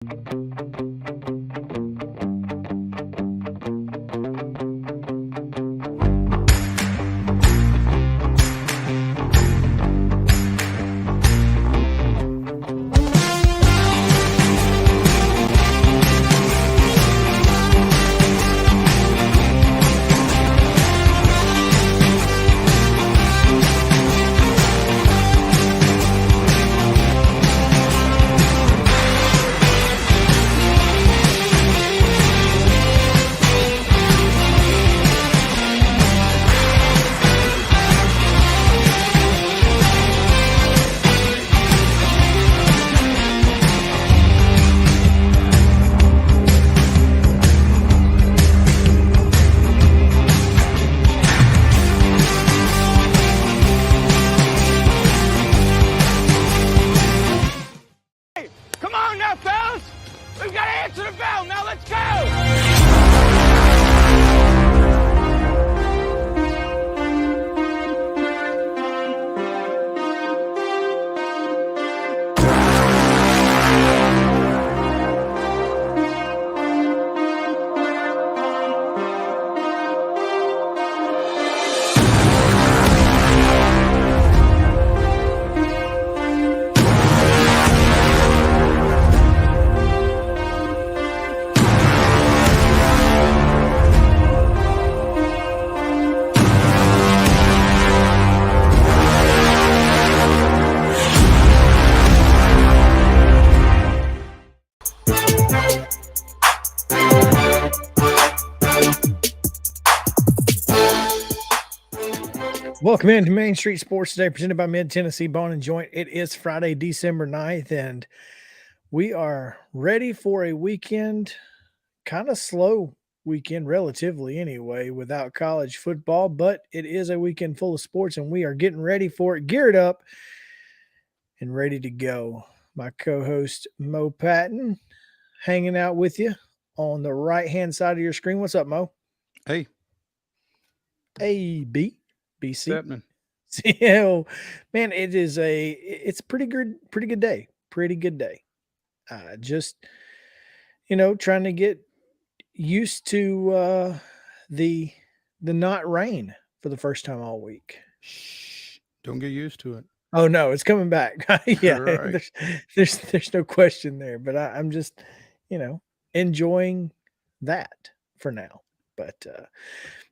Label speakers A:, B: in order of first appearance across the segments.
A: Come on now, fellas! We've got to answer the bell. Now let's go!
B: Welcome into Main Street Sports Today, presented by Mid-Tennessee Bone and Joint. It is Friday, December 9th, and we are ready for a weekend, kind of slow weekend, relatively anyway, without college football, but it is a weekend full of sports, and we are getting ready for it, geared up and ready to go. My co-host, Mo Patton, hanging out with you on the right-hand side of your screen. What's up, Mo?
C: Hey.
B: A-B. BC.
C: Happening.
B: So, man, it's a pretty good day. Pretty good day. Just, trying to get used to the not rain for the first time all week.
C: Shh. Don't get used to it.
B: Oh no, it's coming back. Yeah,
C: Right.
B: there's no question there. But I'm just, enjoying that for now. But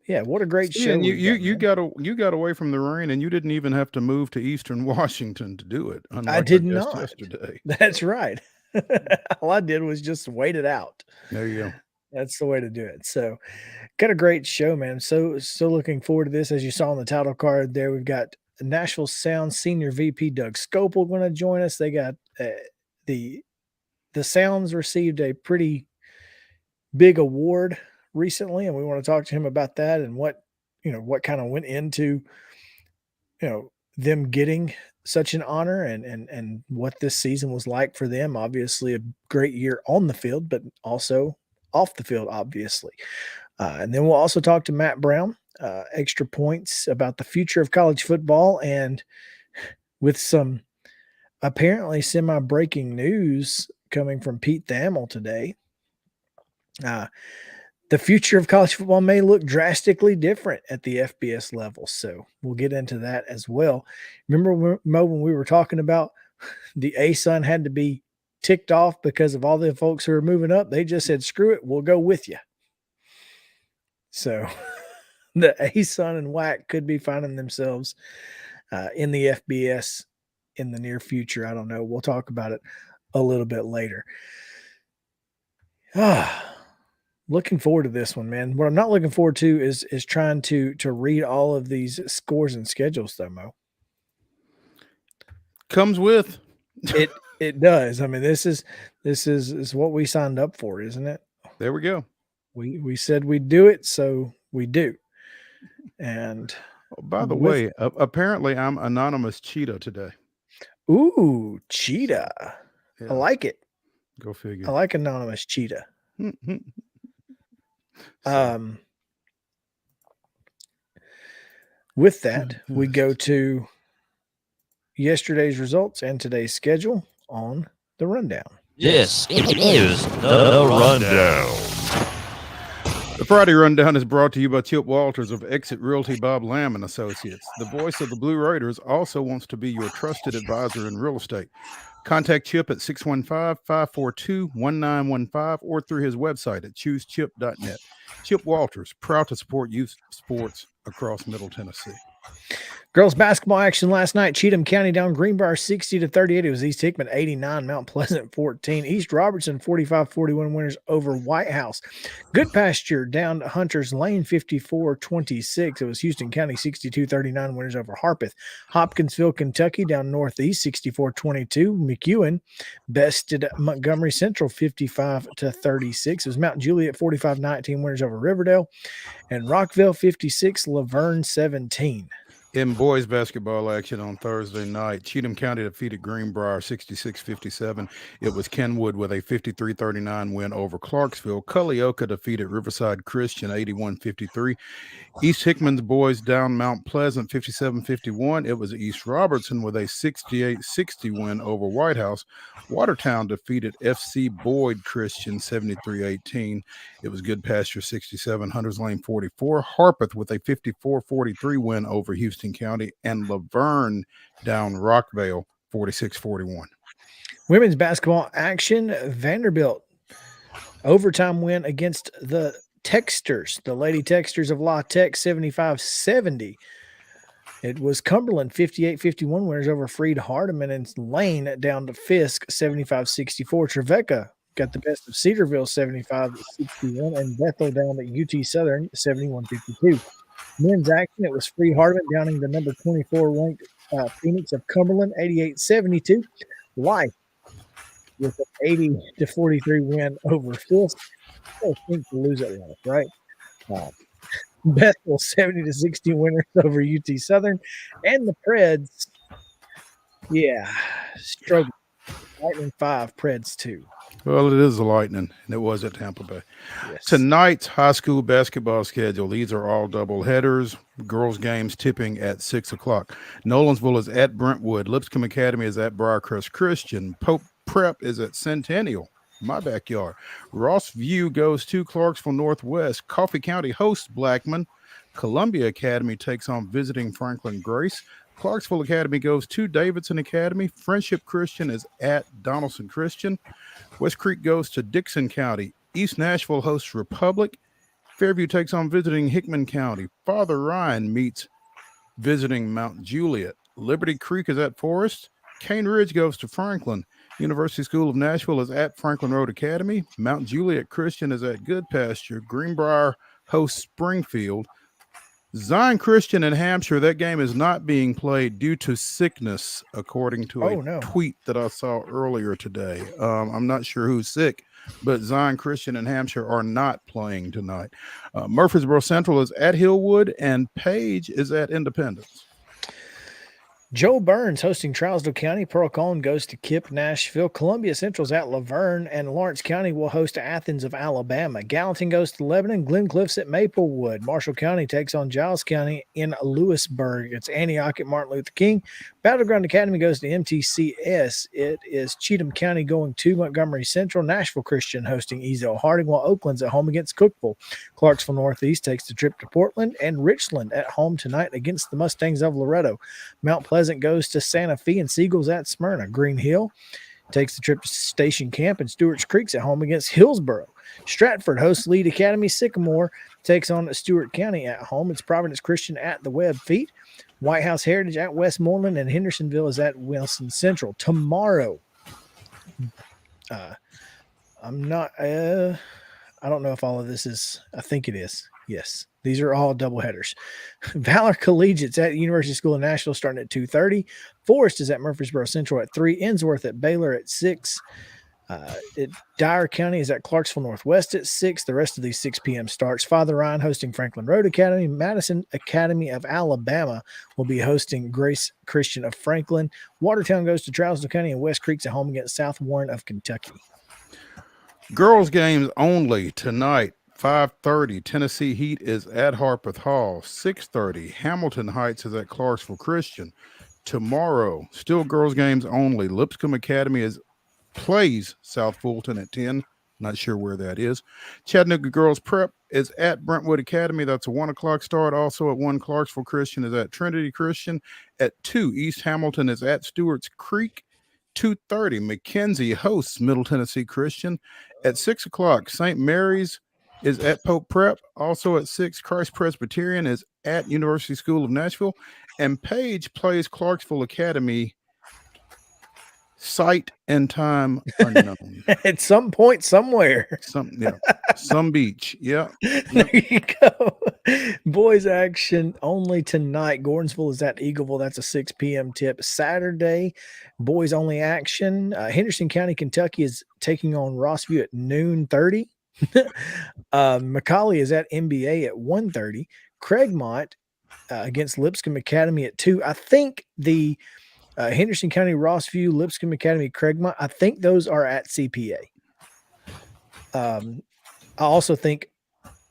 B: yeah, what a great show!
C: And you got away from the rain, and you didn't even have to move to Eastern Washington to do it.
B: I did not.
C: Yesterday.
B: That's right. All I did was just wait it out.
C: There you go.
B: That's the way to do it. So, got a great show, man. So looking forward to this. As you saw on the title card there, we've got Nashville Sound Senior VP Doug SCOPEL going to join us. They got the Sounds received a pretty big award recently, and we want to talk to him about that and what kind of went into them getting such an honor and what this season was like for them. Obviously a great year on the field, but also off the field, obviously. And then we'll also talk to Matt Brown, extra points, about the future of college football, and with some apparently semi-breaking news coming from Pete Thamel today. The future of college football may look drastically different at the FBS level. So we'll get into that as well. Remember, Mo, when we were talking about the ASUN had to be ticked off because of all the folks who are moving up? They just said, screw it, we'll go with you. So the ASUN and WAC could be finding themselves in the FBS in the near future. I don't know. We'll talk about it a little bit later. Looking forward to this one, man. What I'm not looking forward to is trying to read all of these scores and schedules, though, Mo.
C: Comes with
B: it does. I mean, this is what we signed up for, isn't it?
C: There we go.
B: We said we'd do it, so we do. And
C: by the way, apparently I'm anonymous cheetah today.
B: Ooh, cheetah. Yeah. I like it.
C: Go figure.
B: I like anonymous cheetah. With that, we go to yesterday's results and today's schedule on the rundown.
D: This is the Rundown.
C: The Friday Rundown is brought to you by Chip Walters of Exit Realty Bob Lamb and Associates. The voice of the Blue Raiders also wants to be your trusted advisor in real estate. Contact Chip at 615-542-1915 or through his website at choosechip.net. Chip Walters, proud to support youth sports across Middle Tennessee.
B: Girls basketball action last night. Cheatham County down Greenbrier 60-38. It was East Hickman 89, Mount Pleasant 14. East Robertson 45-41 winners over White House. Good Pasture down Hunters Lane 54-26. It was Houston County 62-39 winners over Harpeth. Hopkinsville, Kentucky down Northeast 64-22. McEwen bested Montgomery Central 55-36. It was Mount Juliet 45-19 winners over Riverdale. And Rockville 56, Laverne 17.
C: In boys basketball action on Thursday night, Cheatham County defeated Greenbrier 66-57. It was Kenwood with a 53-39 win over Clarksville. Culleoka defeated Riverside Christian 81-53. East Hickman's boys down Mount Pleasant 57-51. It was East Robertson with a 68-60 win over White House. Watertown defeated FC Boyd Christian 73-18. It was Good Pasture 67, Hunters Lane 44. Harpeth with a 54-43 win over Houston County, and Laverne down Rockvale 46-41.
B: Women's basketball action. Vanderbilt overtime win against the Texters, the Lady Texters of La Tech 75-70. It was Cumberland 58-51 winners over Freed Hardeman, and Lane down to Fisk 75-64. Trevecca got the best of Cedarville 75-61, and Bethel down at UT Southern 71-52. Men's action, it was Freed Hardeman downing the number 24 ranked Phoenix of Cumberland 88-72. Life with an 80-43 win over Fisk. I think to lose at Life, right? Bethel 70-60 winners over UT Southern, and the Preds, struggling. Lightning 5, Preds 2.
C: Well, it is the Lightning, and it was at Tampa Bay.
B: Yes.
C: Tonight's high school basketball schedule, these are all double headers. Girls games tipping at 6 o'clock. Nolensville is at Brentwood. Lipscomb Academy is at Briarcrest Christian. Pope Prep is at Centennial, my backyard. Ross View goes to Clarksville Northwest. Coffee County hosts Blackman. Columbia Academy takes on visiting Franklin Grace. Clarksville Academy goes to Davidson Academy. Friendship Christian is at Donaldson Christian. West Creek goes to Dixon County. East Nashville hosts Republic. Fairview takes on visiting Hickman County. Father Ryan meets visiting Mount Juliet. Liberty Creek is at Forest. Cane Ridge goes to Franklin. University School of Nashville is at Franklin Road Academy. Mount Juliet Christian is at Good Pasture. Greenbrier hosts Springfield. Zion Christian in Hampshire, that game is not being played due to sickness, according to a tweet that I saw earlier today. I'm not sure who's sick, but Zion Christian and Hampshire are not playing tonight. Murfreesboro Central is at Hillwood, and Page is at Independence.
B: Joe Burns hosting Trousdale County. Pearl Collin goes to Kip, Nashville. Columbia Central's at Laverne, and Lawrence County will host Athens of Alabama. Gallatin goes to Lebanon. Glen Cliff's at Maplewood. Marshall County takes on Giles County in Lewisburg. It's Antioch at Martin Luther King. Battleground Academy goes to MTCS. It is Cheatham County going to Montgomery Central. Nashville Christian hosting Ezel Harding, while Oakland's at home against Cookeville. Clarksville Northeast takes the trip to Portland, and Richland at home tonight against the Mustangs of Loretto. Mount Pleasant goes to Santa Fe, and Seagulls at Smyrna. Green Hill takes the trip to Station Camp, and Stewart's Creek's at home against Hillsboro. Stratford hosts Lead Academy. Sycamore takes on Stewart County at home. It's Providence Christian at the Webb Feet. White House Heritage at Westmoreland, and Hendersonville is at Wilson Central. Tomorrow, I don't know if all of this is, I think it is. Yes, these are all double headers. Valor Collegiate's at University School of Nashville starting at 2:30. Forest is at Murfreesboro Central at 3. Ensworth at Baylor at 6. Dyer County is at Clarksville Northwest at 6. The rest of these 6 p.m. starts. Father Ryan hosting Franklin Road Academy. Madison Academy of Alabama will be hosting Grace Christian of Franklin. Watertown goes to Trousdale County, and West Creek's at home against South Warren of Kentucky.
C: Girls games only tonight. 5:30, Tennessee Heat is at Harpeth Hall. 6:30, Hamilton Heights is at Clarksville Christian. Tomorrow, still girls games only. Lipscomb Academy is plays South Fulton at 10. Not sure where that is. Chattanooga Girls Prep is at Brentwood Academy. That's a 1 o'clock start. Also at 1, Clarksville Christian is at Trinity Christian. At 2, East Hamilton is at Stewart's Creek. 2:30, McKenzie hosts Middle Tennessee Christian. At 6 o'clock, St. Mary's is at Pope Prep. Also at 6, Christ Presbyterian is at University School of Nashville. And Page plays Clarksville Academy. Site and time unknown.
B: At some point, somewhere.
C: Some beach. Yeah.
B: There you go. Boys action only tonight. Gordonsville is at Eagleville. That's a 6 p.m. tip. Saturday, boys only action. Henderson County, Kentucky is taking on Rossview at noon 30. McCauley is at NBA at 1:30. Craigmont against Lipscomb Academy at 2. I think the Henderson County, Rossview, Lipscomb Academy, Craigmont, I think those are at CPA. I also think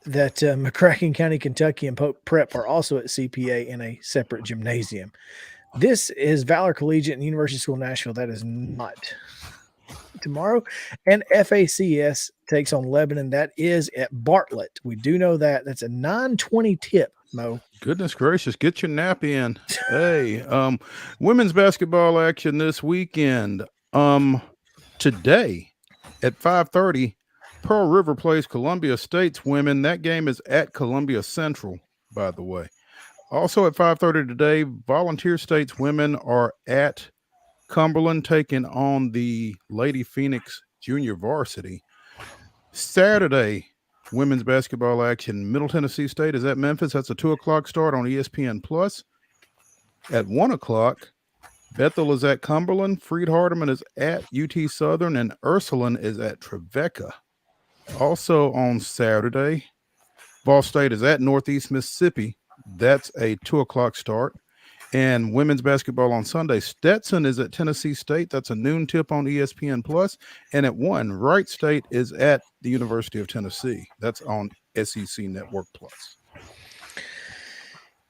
B: that McCracken County, Kentucky, and Pope Prep are also at CPA in a separate gymnasium. This is Valor Collegiate and University School Nashville. That is not tomorrow. And FACS takes on Lebanon. That is at Bartlett. We do know that. That's a 9:20 tip, Mo.
C: Goodness gracious, get your nap in. Hey, women's basketball action this weekend. Today at 5:30, Pearl River plays Columbia State's women. That game is at Columbia Central, by the way. Also at 5:30 today, Volunteer State's women are at Cumberland taking on the Lady Phoenix Junior Varsity. Saturday, women's basketball action. Middle Tennessee State is at Memphis. That's a 2 o'clock start on ESPN Plus. At 1 o'clock, Bethel is at Cumberland. Freed Hardeman is at UT Southern, and Ursuline is at Trevecca. Also on Saturday, Ball State is at Northeast Mississippi. That's a 2 o'clock start. And women's basketball on Sunday, Stetson is at Tennessee State. That's a noon tip on ESPN Plus. And at 1, Wright State is at the University of Tennessee. That's on SEC Network Plus.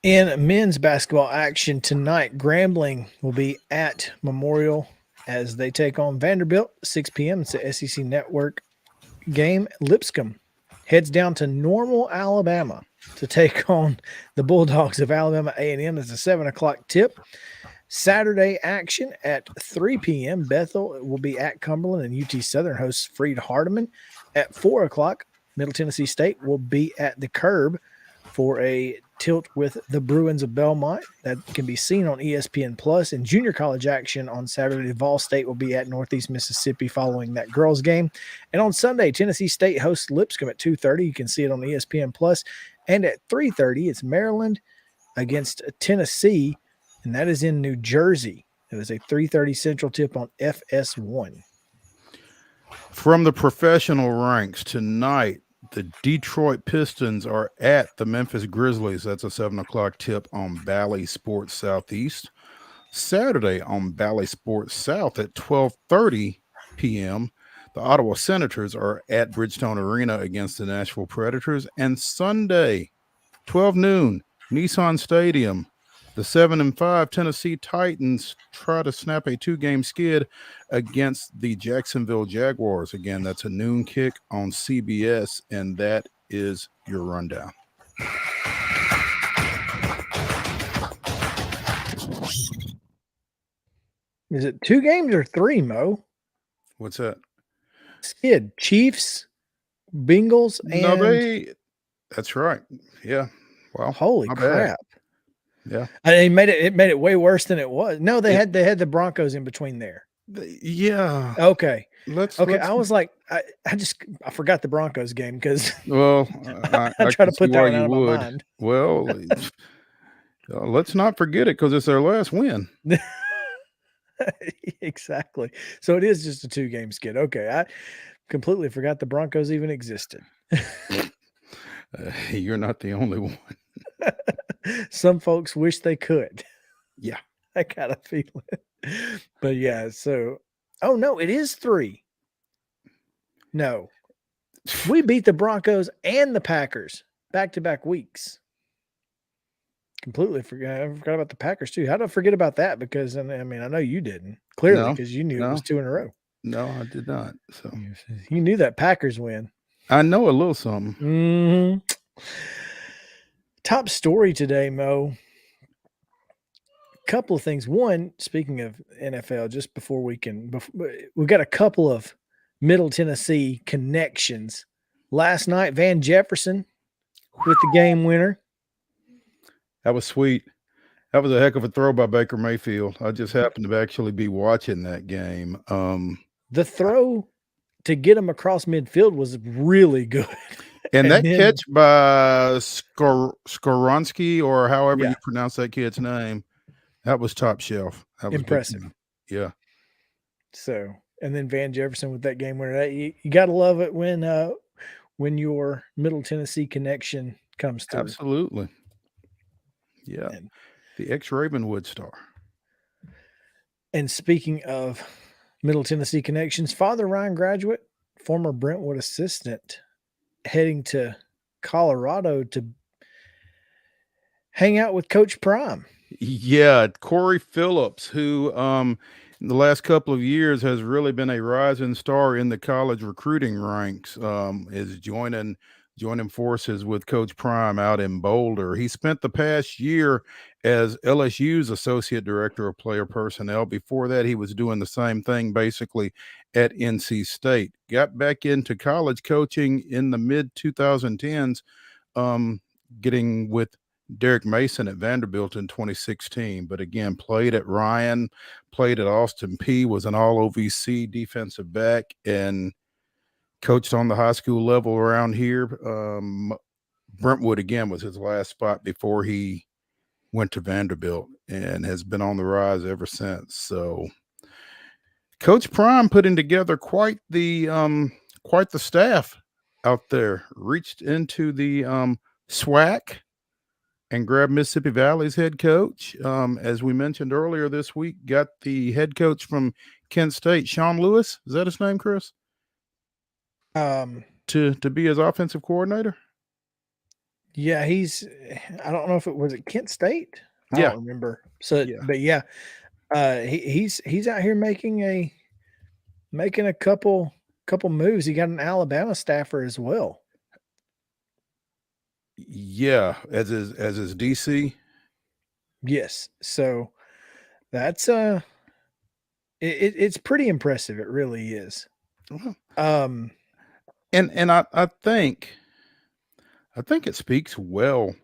B: In men's basketball action tonight, Grambling will be at Memorial as they take on Vanderbilt, 6 p.m. It's a SEC Network game. Lipscomb heads down to Normal, Alabama to take on the Bulldogs of Alabama A&M. It's a 7 o'clock tip. Saturday action at 3 p.m. Bethel will be at Cumberland, and UT Southern hosts Freed Hardeman. At 4 o'clock, Middle Tennessee State will be at the Curb for a tilt with the Bruins of Belmont. That can be seen on ESPN Plus. And junior college action on Saturday, Vol State will be at Northeast Mississippi following that girls game. And on Sunday, Tennessee State hosts Lipscomb at 2:30. You can see it on ESPN Plus. And at 3:30, it's Maryland against Tennessee, and that is in New Jersey. It is a 3:30 Central tip on FS1.
C: From the professional ranks tonight, the Detroit Pistons are at the Memphis Grizzlies. That's a 7 o'clock tip on Bally Sports Southeast. Saturday on Bally Sports South at 12:30 p.m., the Ottawa Senators are at Bridgestone Arena against the Nashville Predators. And Sunday, 12 noon, Nissan Stadium, the 7-5 Tennessee Titans try to snap a 2-game skid against the Jacksonville Jaguars. Again, that's a noon kick on CBS, and that is your rundown.
B: Is it 2 games or 3, Mo?
C: What's that?
B: Skid. Chiefs, Bengals, and
C: that's right. Yeah. Well,
B: holy crap.
C: Yeah.
B: It made it way worse than it was. No, they had the Broncos in between there.
C: Yeah.
B: Okay.
C: Let's
B: I was like, I forgot the Broncos game because
C: well,
B: I try to put that one out of my mind.
C: Well, let's not forget it because it's their last win.
B: Exactly. So it is just a 2-game skid. Okay. I completely forgot the Broncos even existed.
C: You're not the only one.
B: Some folks wish they could.
C: Yeah.
B: I got a feeling. But yeah, so no, it is 3. No. We beat the Broncos and the Packers back-to-back weeks. Completely forgot. I forgot about the Packers too. How did I forget about that? Because I mean, I know you didn't. Clearly, because you knew it was 2 in a row.
C: No, I did not. So
B: You knew that Packers win.
C: I know a little something.
B: Mm-hmm. Top story today, Mo. Couple of things. One, speaking of NFL, just before we got a couple of Middle Tennessee connections. Last night, Van Jefferson with the game winner.
C: That was sweet. That was a heck of a throw by Baker Mayfield. I just happened to actually be watching that game.
B: The throw to get him across midfield was really good.
C: And that
B: then,
C: catch by Skoronski, or however
B: Yeah.
C: you pronounce that kid's name, that was top shelf. That was
B: impressive.
C: Yeah.
B: So, and then Van Jefferson with that game winner. You got to love it when your Middle Tennessee connection comes through.
C: Absolutely. Yeah.
B: And
C: The ex-Ravenwood star.
B: And speaking of Middle Tennessee connections, Father Ryan graduate, former Brentwood assistant, heading to Colorado to hang out with Coach Prime.
C: Yeah, Corey Phillips, who in the last couple of years has really been a rising star in the college recruiting ranks, is joining forces with Coach Prime out in Boulder. He spent the past year as LSU's associate director of player personnel. Before that, he was doing the same thing basically at NC State. Got back into college coaching in the mid 2010s, getting with Derek Mason at Vanderbilt in 2016, but again, played at Ryan, played at Austin P, was an all OVC defensive back, and coached on the high school level around here. Brentwood, again, was his last spot before he went to Vanderbilt, and has been on the rise ever since. So Coach Prime putting together quite the staff out there. Reached into the SWAC and grabbed Mississippi Valley's head coach. As we mentioned earlier this week, got the head coach from Kent State, Sean Lewis. Is that his name, Chris? To be his offensive coordinator?
B: Yeah, I don't know if it was at Kent State. I
C: Yeah.
B: don't remember. So,
C: Yeah.
B: but yeah, he's out here making a couple moves. He got an Alabama staffer as well.
C: Yeah, as his DC.
B: Yes. So that's it's pretty impressive. It really is.
C: And I think it speaks well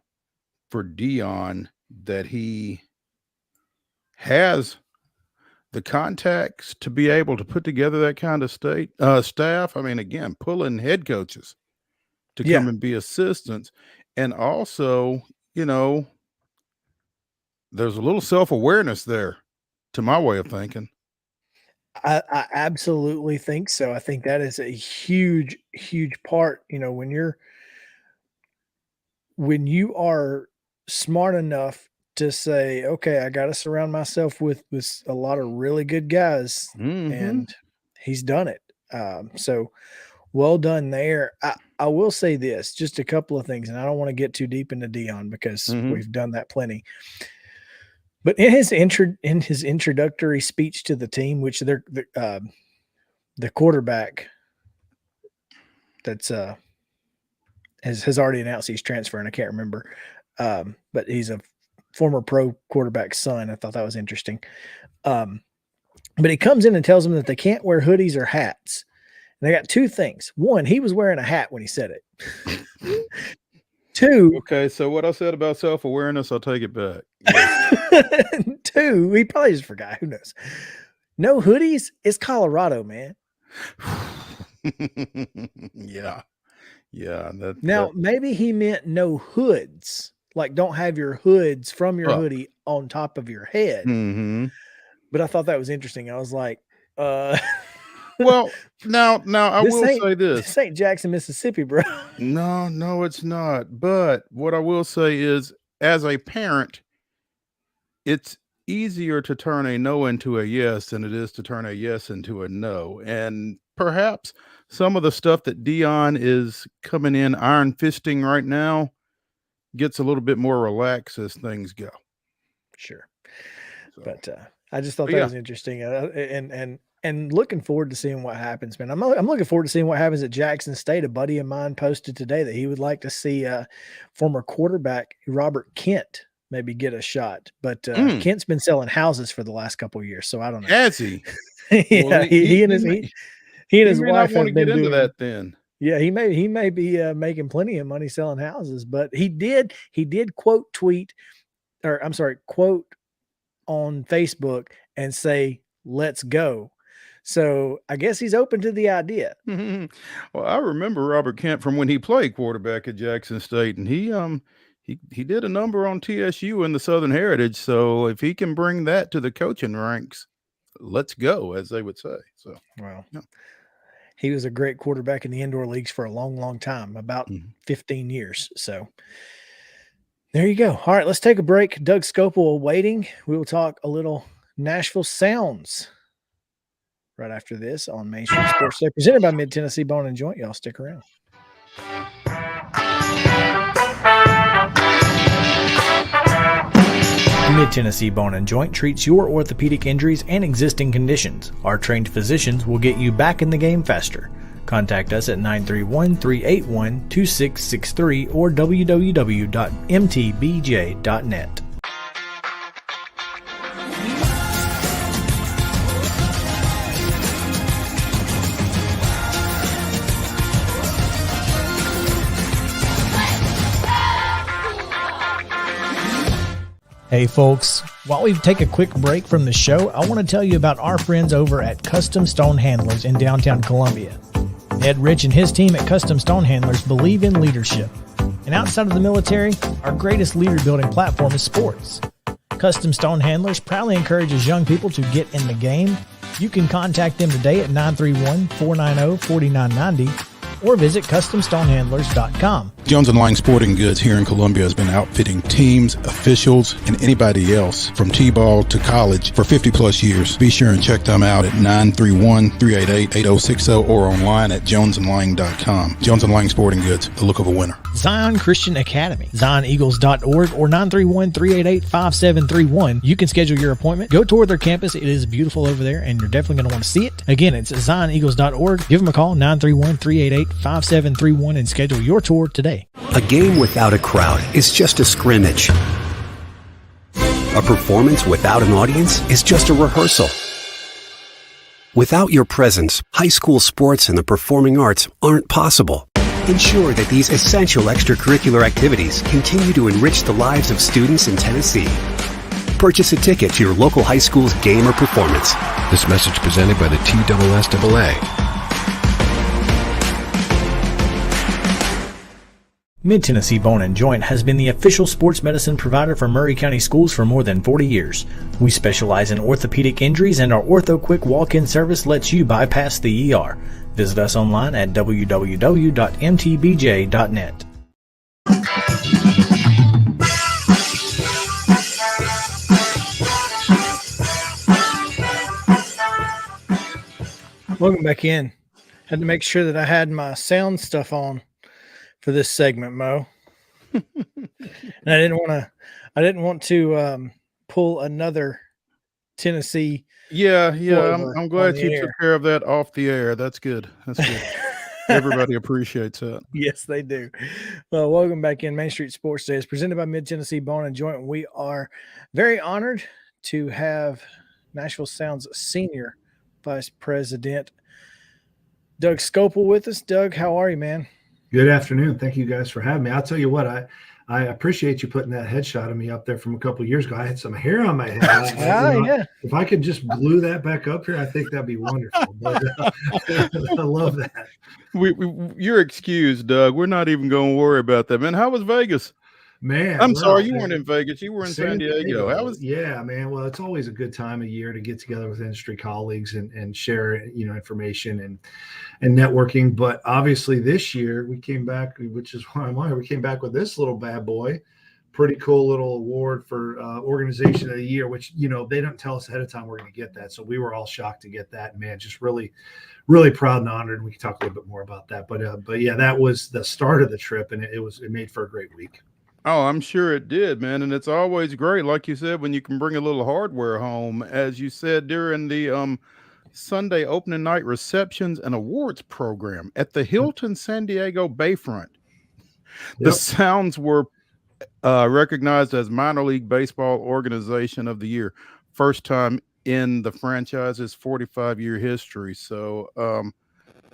C: for Dion that he has the contacts to be able to put together that kind of staff. I mean, again, pulling head coaches to come and be assistants. And also, there's a little self-awareness there to my way of thinking.
B: I absolutely think so. I think that is a huge, huge part. When you are smart enough to say, okay, I got to surround myself with a lot of really good guys, and he's done it. So well done there. I will say this, just a couple of things, and I don't want to get too deep into Dion because we've done that plenty. But in his introductory speech to the team, which the quarterback that's has already announced he's transferring. I can't remember, but he's a former pro quarterback's son. I thought that was interesting. But he comes in and tells them that they can't wear hoodies or hats. And they got two things. One, he was wearing a hat when he said it. Two.
C: Okay, so what I said about self-awareness, I'll take it back.
B: Two, he probably just forgot. Who knows? No hoodies. It's Colorado, man.
C: Yeah.
B: Maybe he meant no hoods. Like, don't have your hoods from your hoodie on top of your head. But I thought that was interesting. I was like,
C: well, now I will say this.
B: This ain't Jackson, Mississippi, bro.
C: No, it's not. But what I will say is, as a parent, it's easier to turn a no into a yes than it is to turn a yes into a no. And perhaps some of the stuff that Dion is coming in iron fisting right now gets a little bit more relaxed as things go.
B: Sure. So, but I just thought that was interesting. And and looking forward to seeing what happens, man. I'm looking forward to seeing what happens at Jackson State. A buddy of mine posted today that he would like to see former quarterback Robert Kent maybe get a shot, but Kent's been selling houses for the last couple of years, so I don't know.
C: Has he?
B: Yeah,
C: Well,
B: he and his
C: may
B: wife
C: not want to
B: have been
C: get into
B: doing
C: that then.
B: Yeah, he may be making plenty of money selling houses, but he did quote on Facebook and say, "Let's go." So I guess he's open to the idea.
C: Well, I remember Robert Kent from when he played quarterback at Jackson State, and he did a number on TSU in the Southern Heritage. So if he can bring that to the coaching ranks, let's go, as they would say. So
B: Well,
C: yeah.
B: He was a great quarterback in the indoor leagues for a long, long time, about 15 years. So there you go. All right, let's take a break. Doug Scopel waiting. We will talk a little Nashville Sounds right after this on Main Street Sports Day, presented by Mid-Tennessee Bone and Joint. Y'all stick around. Mid-Tennessee Bone and Joint treats your orthopedic injuries and existing conditions. Our trained physicians will get you back in the game faster. Contact us at 931-381-2663 or www.mtbj.net. Hey folks, while we take a quick break from the show, I want to tell you about our friends over at Custom Stone Handlers in downtown Columbia. Ed Rich and his team at Custom Stone Handlers believe in leadership. And outside of the military, our greatest leader building platform is sports. Custom Stone Handlers proudly encourages young people to get in the game. You can contact them today at 931-490-4990 or visit CustomStonehandlers.com.
C: Jones & Lang Sporting Goods here in Columbia has been outfitting teams, officials, and anybody else from T-ball to college for 50-plus years. Be sure and check them out at 931-388-8060 or online at jonesandlang.com. Jones & Lang Sporting Goods, the look of a winner.
B: Zion Christian Academy, ZionEagles.org or 931-388-5731. You can schedule your appointment. Go tour their campus. It is beautiful over there, and you're definitely going to want to see it. Again, it's ZionEagles.org. Give them a call, 931-388-5731, and schedule your tour today.
E: A game without a crowd is just a scrimmage. A performance without an audience is just a rehearsal. Without your presence, high school sports and the performing arts aren't possible. Ensure that these essential extracurricular activities continue to enrich the lives of students in Tennessee. Purchase a ticket to your local high school's game or performance.
F: This message presented by the TSSAA.
B: Mid-Tennessee Bone and Joint has been the official sports medicine provider for Maury County schools for more than 40 years. We specialize in orthopedic injuries, and our Ortho Quick walk-in service lets you bypass the ER. Visit us online at www.mtbj.net. Welcome back in. Had to make sure that I had my sound stuff on for this segment, Mo. And I didn't want to pull another Tennessee.
C: Yeah. I'm glad you took care of that off the air. That's good. Everybody appreciates that.
B: Yes, they do. Well, welcome back in. Main Street Sports Day is presented by Mid-Tennessee Bone and Joint. We are very honored to have Nashville Sounds Senior Vice President Doug Scopel with us. Doug, how are you, man?
G: Good afternoon. Thank you guys for having me. I'll tell you what, I appreciate you putting that headshot of me up there from a couple of yeyears ago. I had some hair on my head.
B: Yeah.
G: If I could just glue that back up here, I think that'd be wonderful. But, I love that.
C: You're excused, Doug. We're not even going to worry about that, man. How was Vegas?
G: Man,
C: I'm sorry, you weren't in Vegas. You were in San Diego.
G: Yeah, man. Well, it's always a good time of year to get together with industry colleagues and share, information and networking. But obviously this year we came back, which is why I'm on here. We came back with this little bad boy. Pretty cool little award for Organization of the Year, which, they don't tell us ahead of time we're going to get that. So we were all shocked to get that. Man, just really, really proud and honored. And we can talk a little bit more about that. But yeah, that was the start of the trip, and it made for a great week.
C: Oh, I'm sure it did, man. And it's always great, like you said, when you can bring a little hardware home. As you said during the Sunday opening night receptions and awards program at the Hilton San Diego Bayfront. The
G: Yep.
C: Sounds were recognized as Minor League Baseball Organization of the Year, first time in the franchise's 45-year history. So,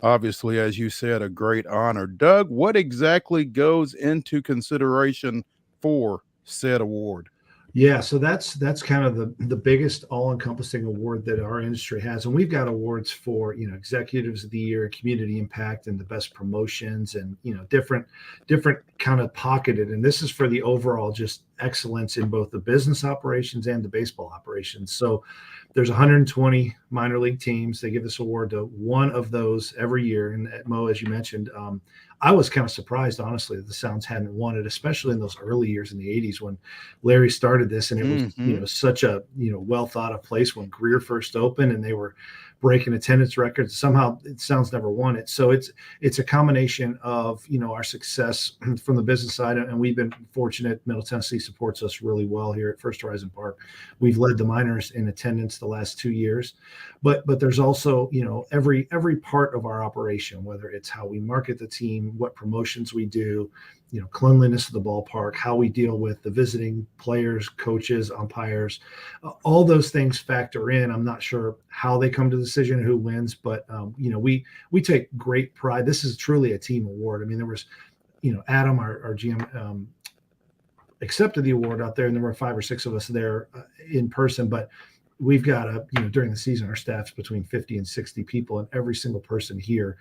C: obviously, as you said, a great honor. Doug, what exactly goes into consideration for said award?
G: Yeah, so that's kind of the biggest all-encompassing award that our industry has, and we've got awards for executives of the year, community impact, and the best promotions, and different kind of pocketed. And this is for the overall just excellence in both the business operations and the baseball operations. So there's 120 minor league teams. They give this award to one of those every year. And Mo, as you mentioned, I was kind of surprised, honestly, that the Sounds hadn't won it, especially in those early years in the 80s when Larry started this. And it was such a, well thought of place when Greer first opened and they were breaking attendance records. Somehow it Sounds never won it. So it's a combination of, our success from the business side. And we've been fortunate. Middle Tennessee supports us really well here at First Horizon Park. We've led the minors in attendance the last 2 years, but there's also, every part of our operation, whether it's how we market the team, what promotions we do, cleanliness of the ballpark, how we deal with the visiting players, coaches, umpires, all those things factor in. I'm not sure how they come to the decision who wins, but we take great pride. This is truly a team award. I mean, there was, Adam, our GM, accepted the award out there, and there were 5 or 6 of us there in person, but we've got during the season, our staff's between 50 and 60 people, and every single person here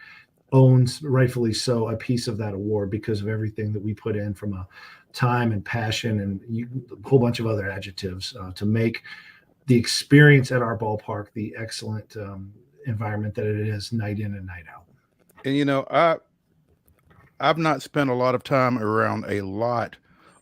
G: owns, rightfully so, a piece of that award because of everything that we put in from a time and passion and a whole bunch of other adjectives to make the experience at our ballpark the excellent environment that it is night in and night out.
C: And I've not spent a lot of time around a lot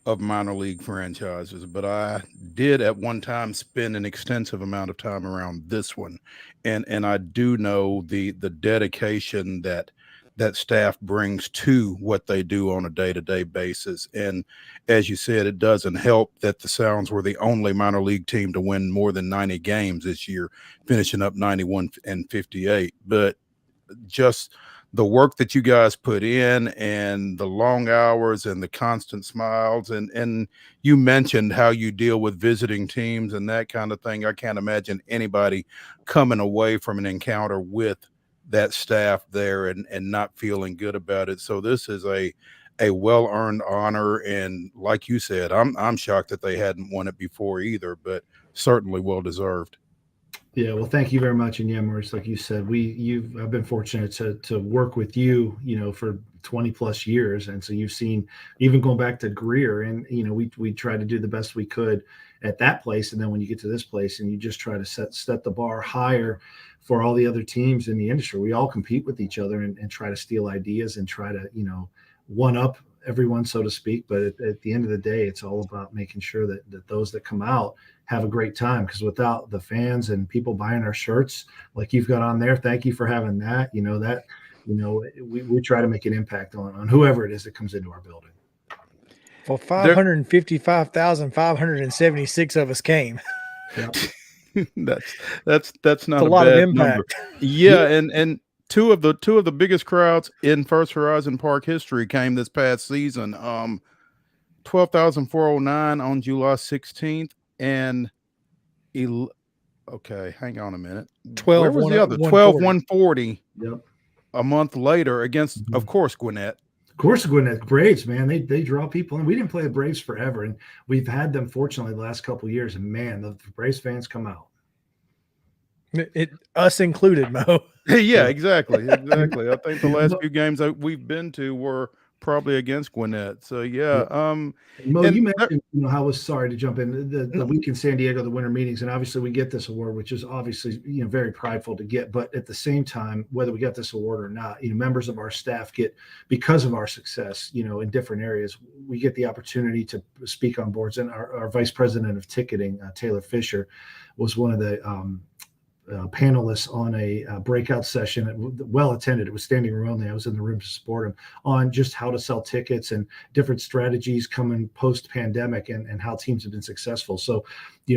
C: of minor league franchises, but I did at one time spend an extensive amount of time around this one, and I do know the dedication that staff brings to what they do on a day-to-day basis. And as you said, it doesn't help that the Sounds were the only minor league team to win more than 90 games this year, finishing up 91-58. But just the work that you guys put in and the long hours and the constant smiles, and you mentioned how you deal with visiting teams and that kind of thing. I can't imagine anybody coming away from an encounter with that staff there and not feeling good about it. So this is a well-earned honor, and like you said, I'm shocked that they hadn't won it before either, but certainly well deserved.
G: Yeah, well, thank you very much. And yeah, Maurice, like you said, I've been fortunate to work with you, for 20 plus years. And so you've seen, even going back to Greer, and, we tried to do the best we could at that place. And then when you get to this place and you just try to set the bar higher for all the other teams in the industry, we all compete with each other and try to steal ideas and try to, one up everyone, so to speak. But at the end of the day, it's all about making sure that those that come out have a great time, because without the fans and people buying our shirts like you've got on there, thank you for having that. We try to make an impact on whoever it is that comes into our building.
B: Well, 555,576 of us came.
G: Yep.
C: that's not
B: a lot of
C: bad
B: impact.
C: number. Yeah, and two of the biggest crowds in First Horizon Park history came this past season. 12,409 on July 16th, and okay, hang on a minute.
B: 12,
C: where was the other 12,140?
G: Yep.
C: A month later against, of course, Gwinnett.
G: Of course, Gwinnett Braves, man, they draw people in. We didn't play the Braves forever, and we've had them fortunately the last couple of years. And man, the Braves fans come out.
B: Us included, Mo.
C: Yeah, exactly. I think the last few games that we've been to were probably against Gwinnett. So yeah.
G: Mo, you mentioned how I was sorry to jump in the week in San Diego, the winter meetings, and obviously we get this award, which is obviously very prideful to get. But at the same time, whether we got this award or not, members of our staff get, because of our success, in different areas, we get the opportunity to speak on boards. And our vice president of ticketing, Taylor Fisher, was one of the panelists on a breakout session, well attended. It was standing room only. I was in the room to support them on just how to sell tickets and different strategies coming post pandemic and how teams have been successful. So,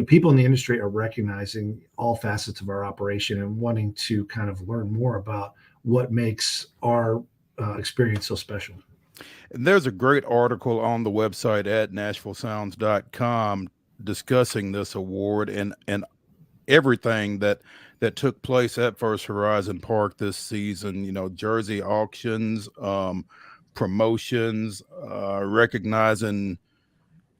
G: people in the industry are recognizing all facets of our operation and wanting to kind of learn more about what makes our experience so special.
C: And there's a great article on the website at NashvilleSounds.com discussing this award and everything that took place at First Horizon Park this season. Jersey auctions, promotions, recognizing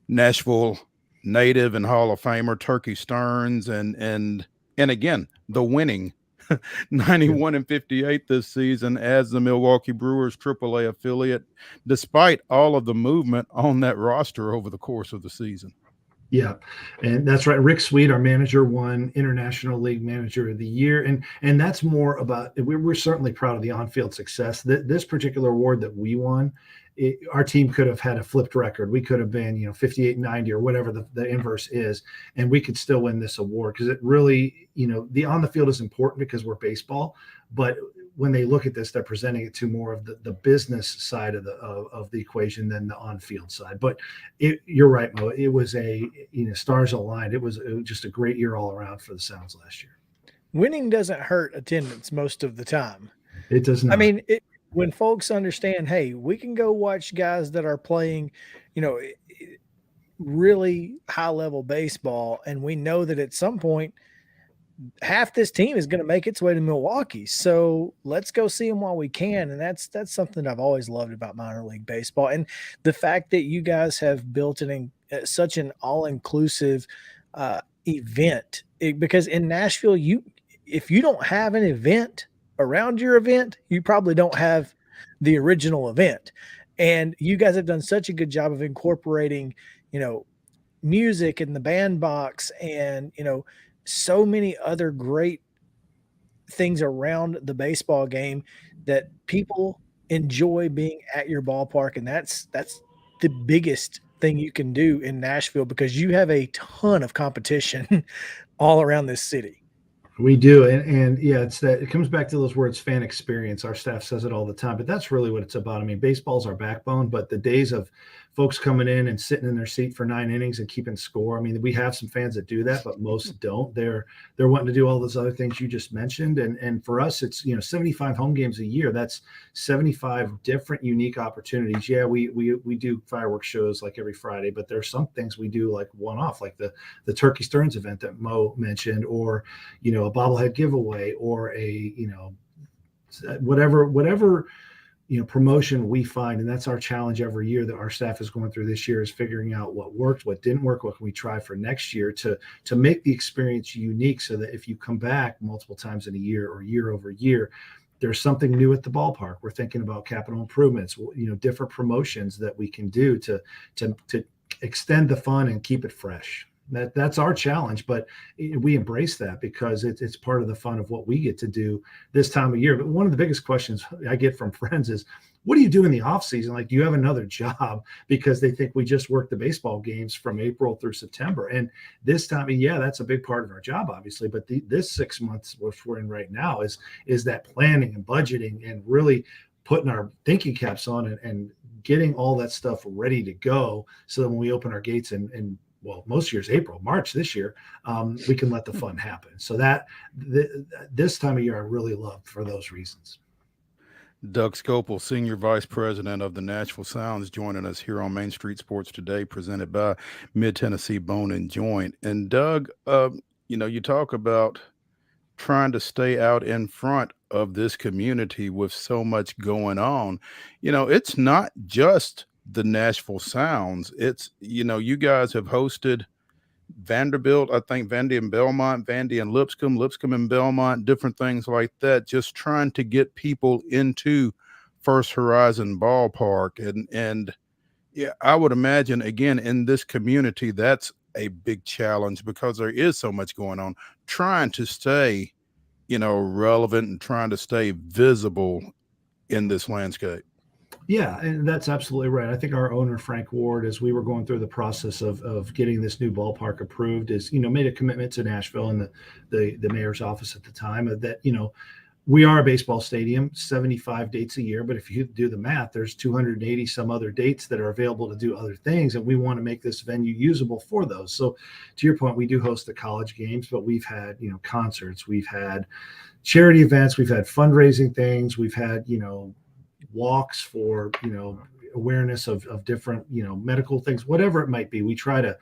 C: Nashville native and Hall of Famer Turkey Stearns, and again the winning 91-58 this season as the Milwaukee Brewers AAA affiliate, despite all of the movement on that roster over the course of the season.
G: Yeah, and that's right. Rick Sweet, our manager, won International League Manager of the Year, and that's more about. We're certainly proud of the on-field success. This particular award that we won, our team could have had a flipped record. We could have been, 58-90 or whatever the inverse is, and we could still win this award because it really, the on the field is important because we're baseball, but when they look at this, they're presenting it to more of the business side of the equation than the on-field side. But you're right, Mo. It was stars aligned. It was just a great year all around for the Sounds last year.
B: Winning doesn't hurt attendance most of the time.
G: It does not.
B: I mean, when folks understand, hey, we can go watch guys that are playing, really high-level baseball, and we know that at some point half this team is going to make its way to Milwaukee. So let's go see them while we can. And that's something I've always loved about minor league baseball. And the fact that you guys have built such an all-inclusive event, because in Nashville, if you don't have an event around your event, you probably don't have the original event. And you guys have done such a good job of incorporating, music and the bandbox and, so many other great things around the baseball game that people enjoy being at your ballpark. And that's the biggest thing you can do in Nashville because you have a ton of competition all around this city.
G: We do. And yeah, it comes back to those words, fan experience. Our staff says it all the time, but that's really what it's about. I mean, baseball's our backbone, but the days of folks coming in and sitting in their seat for 9 innings and keeping score. I mean, we have some fans that do that, but most don't. They're wanting to do all those other things you just mentioned. And for us, it's, 75 home games a year. That's 75 different unique opportunities. Yeah, we do fireworks shows like every Friday, but there are some things we do like one-off, like the Turkey Stearns event that Mo mentioned, or, a bobblehead giveaway, or a, whatever, promotion we find. And that's our challenge every year that our staff is going through this year, is figuring out what worked, what didn't work, what can we try for next year to make the experience unique, so that if you come back multiple times in a year or year over year, there's something new at the ballpark. We're thinking about capital improvements, different promotions that we can do to extend the fun and keep it fresh. That's our challenge, but we embrace that because it's part of the fun of what we get to do this time of year. But one of the biggest questions I get from friends is, what do you do in the off season? Like, do you have another job? Because they think we just work the baseball games from April through September. And this time, yeah, that's a big part of our job, obviously. But this 6 months, which we're in right now, is that planning and budgeting and really putting our thinking caps on and getting all that stuff ready to go, so that when we open our gates and well, most years, March this year, we can let the fun happen. So this time of year, I really love for those reasons.
C: Doug SCOPEL, Senior Vice President of the Nashville Sounds, joining us here on Main Street Sports Today, presented by Mid-Tennessee Bone and Joint. And Doug, you talk about trying to stay out in front of this community with so much going on. It's not just the Nashville Sounds. It's, you guys have hosted Vanderbilt, I think Vandy and Belmont, Vandy and Lipscomb and Belmont, different things like that, just trying to get people into First Horizon Ballpark. And yeah, I would imagine, again, in this community, that's a big challenge because there is so much going on, trying to stay, relevant and trying to stay visible in this landscape.
G: Yeah, and that's absolutely right. I think our owner, Frank Ward, as we were going through the process of getting this new ballpark approved, is, made a commitment to Nashville and the mayor's office at the time that, we are a baseball stadium, 75 dates a year, but if you do the math, there's 280 some other dates that are available to do other things, and we want to make this venue usable for those. So to your point, we do host the college games, but we've had, concerts, we've had charity events, we've had fundraising things, we've had, walks for, awareness of different, medical things, whatever it might be. We try to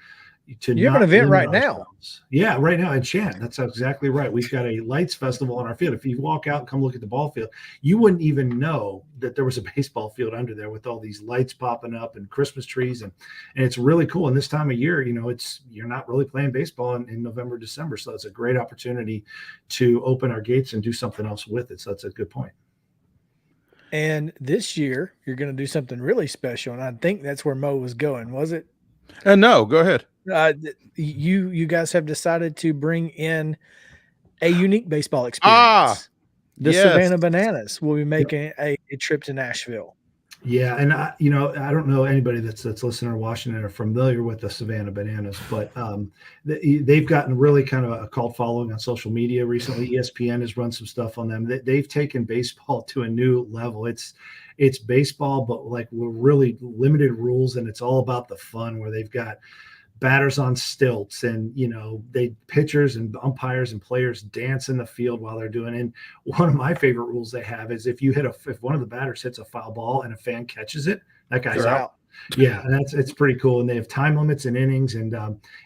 B: you have an event right now.
G: Yeah, right now in Chant. That's exactly right. We've got a lights festival on our field. If you walk out and come look at the ball field, you wouldn't even know that there was a baseball field under there with all these lights popping up and Christmas trees, and it's really cool. And this time of year, you're not really playing baseball in November, December, so it's a great opportunity to open our gates and do something else with it. So that's a good point.
B: And this year, you're going to do something really special, and I think that's where Mo was going, was it?
C: No, go ahead.
B: You guys have decided to bring in a unique baseball experience. The
C: yes.
B: Savannah Bananas will be making a trip to Nashville.
G: Yeah, and I don't know anybody that's listening or watching it or familiar with the Savannah Bananas, but they've gotten really kind of a cult following on social media recently. ESPN has run some stuff on them. They've taken baseball to a new level. It's baseball, but like with really limited rules, and it's all about the fun. Where they've got batters on stilts, and they pitchers and umpires and players dance in the field while they're doing it. And one of my favorite rules they have is if one of the batters hits a foul ball and a fan catches it, that guy's out. Yeah, and it's pretty cool. And they have time limits and innings, and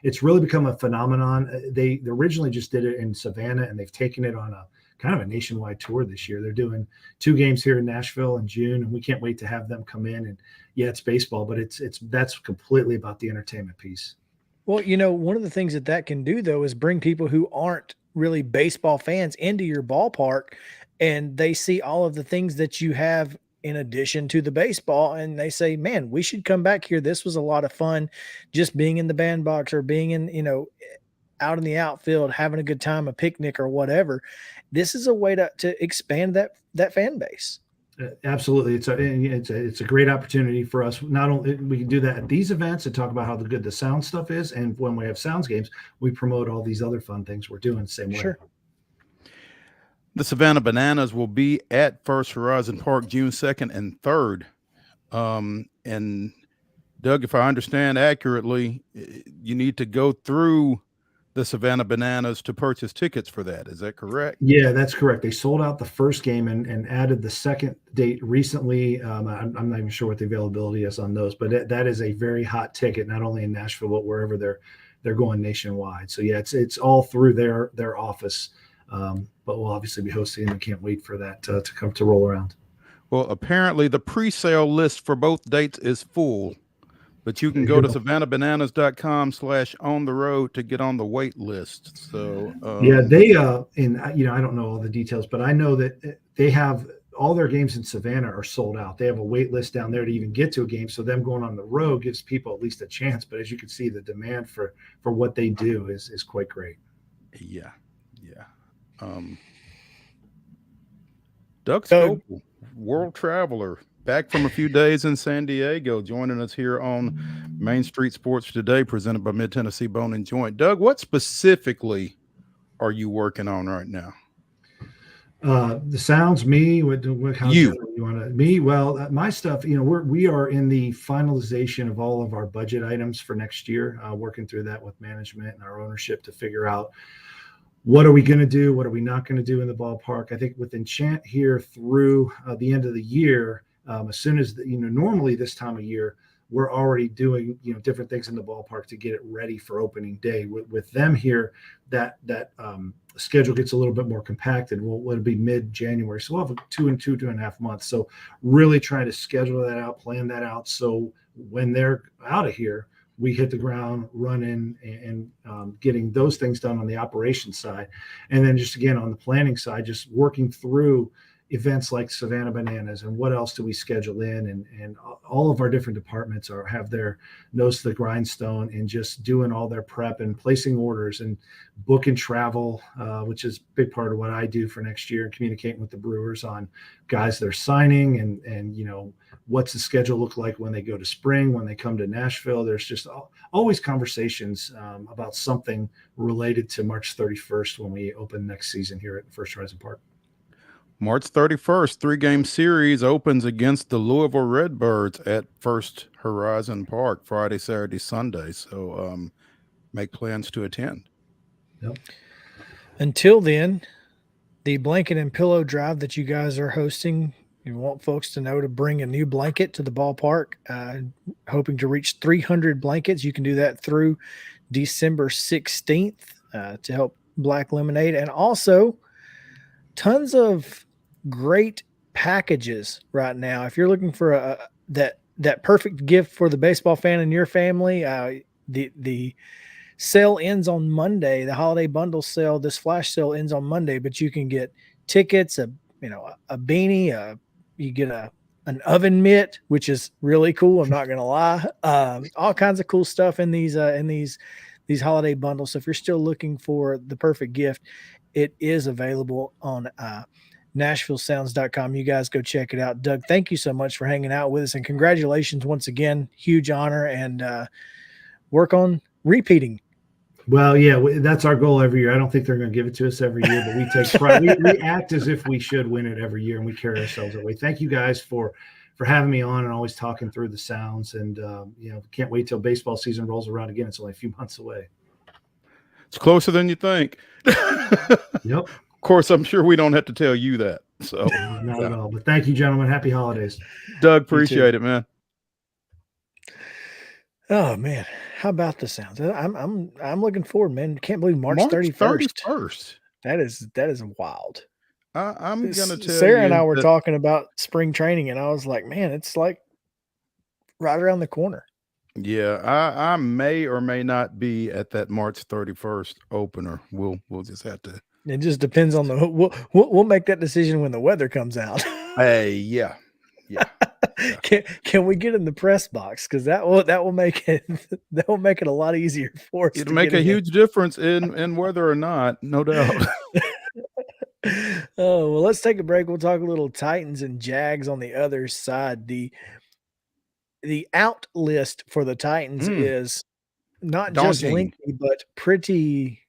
G: it's really become a phenomenon. They originally just did it in Savannah, and they've taken it on a kind of a nationwide tour this year. They're doing 2 games here in Nashville in June, and we can't wait to have them come in. And yeah, it's baseball, but that's completely about the entertainment piece.
B: Well, one of the things that can do, though, is bring people who aren't really baseball fans into your ballpark, and they see all of the things that you have in addition to the baseball, and they say, man, we should come back here. This was a lot of fun just being in the bandbox or being in, out in the outfield, having a good time, a picnic or whatever. This is a way to expand that fan base.
G: Absolutely. It's a great opportunity for us. Not only we can do that at these events and talk about how good the sound stuff is, and when we have sounds games, we promote all these other fun things we're doing the same way.
B: Sure.
C: The Savannah Bananas will be at First Horizon Park June 2nd and 3rd. And Doug, if I understand accurately, you need to go through the Savannah Bananas to purchase tickets for that. Is that correct?
G: Yeah, that's correct. They sold out the first game and added the second date recently. I'm not even sure what the availability is on those, but that is a very hot ticket, not only in Nashville, but wherever they're going nationwide. So yeah, it's all through their office. But we'll obviously be hosting, and can't wait for that to come to roll around.
C: Well, apparently the pre-sale list for both dates is full. But you can go to savannahbananas.com/on-the-road to get on the wait list. So
G: yeah, they and I don't know all the details, but I know that they have all their games in Savannah are sold out. They have a wait list down there to even get to a game. So them going on the road gives people at least a chance. But as you can see, the demand for what they do is quite great.
C: Yeah. Doug Scopel, world traveler, back from a few days in San Diego, joining us here on Main Street Sports Today, presented by Mid-Tennessee Bone and Joint. Doug, what specifically are you working on right now?
G: The sounds, me, how you want to me? Well, my stuff, we are in the finalization of all of our budget items for next year, working through that with management and our ownership to figure out what are we going to do, what are we not going to do in the ballpark. I think with Enchant here through the end of the year, as soon as normally this time of year, we're already doing different things in the ballpark to get it ready for opening day. With them here, that schedule gets a little bit more compacted. It'll be mid-January, so we'll have 2.5 months. So really trying to schedule that out, plan that out, so when they're out of here, we hit the ground running and getting those things done on the operations side. And then just again on the planning side, just working through events like Savannah Bananas and what else do we schedule in, and all of our different departments have their nose to the grindstone and just doing all their prep and placing orders and booking travel, which is a big part of what I do for next year, and communicating with the Brewers on guys they're signing and what's the schedule look like when they go to spring, when they come to Nashville. There's just always conversations about something related to March 31st when we open next season here at First Horizon Park.
C: March 31st, 3-game series opens against the Louisville Redbirds at First Horizon Park, Friday, Saturday, Sunday. So make plans to attend.
G: Yep.
B: Until then, the blanket and pillow drive that you guys are hosting, you want folks to know to bring a new blanket to the ballpark. Hoping to reach 300 blankets. You can do that through December 16th to help Black Lemonade. And also tons of great packages right now. If you're looking for that perfect gift for the baseball fan in your family, the sale ends on Monday. The holiday bundle sale, this flash sale ends on Monday, but you can get tickets, a beanie, you get an oven mitt, which is really cool. I'm not going to lie. All kinds of cool stuff in these holiday bundles. So if you're still looking for the perfect gift, it is available on NashvilleSounds.com. You guys go check it out. Doug, thank you so much for hanging out with us, and congratulations once again. Huge honor, and work on repeating.
G: Well, yeah, that's our goal every year. I don't think they're going to give it to us every year, but we take pride. We act as if we should win it every year, and we carry ourselves that way. Thank you guys for having me on and always talking through the sounds. And can't wait till baseball season rolls around again. It's only a few months away.
C: It's closer than you think.
G: Yep.
C: Of course, I'm sure we don't have to tell you that. So
G: not at all. But thank you, gentlemen. Happy holidays.
C: Doug, appreciate it, man.
B: Oh man, how about the sounds? I'm looking forward, man. Can't believe March 31st. That is wild.
C: I'm gonna tell
B: Sarah
C: you
B: and I were talking about spring training, and I was like, man, it's like right around the corner.
C: Yeah, I may or may not be at that March 31st opener. We'll just have to.
B: It just depends on we'll make that decision when the weather comes out.
C: Hey, yeah.
B: Can we get in the press box? Because that will make it a lot easier for us.
C: It'll make a huge difference in whether or not, no doubt.
B: Oh, well, let's take a break. We'll talk a little Titans and Jags on the other side. The out list for the Titans is not daunting. Just lengthy, but pretty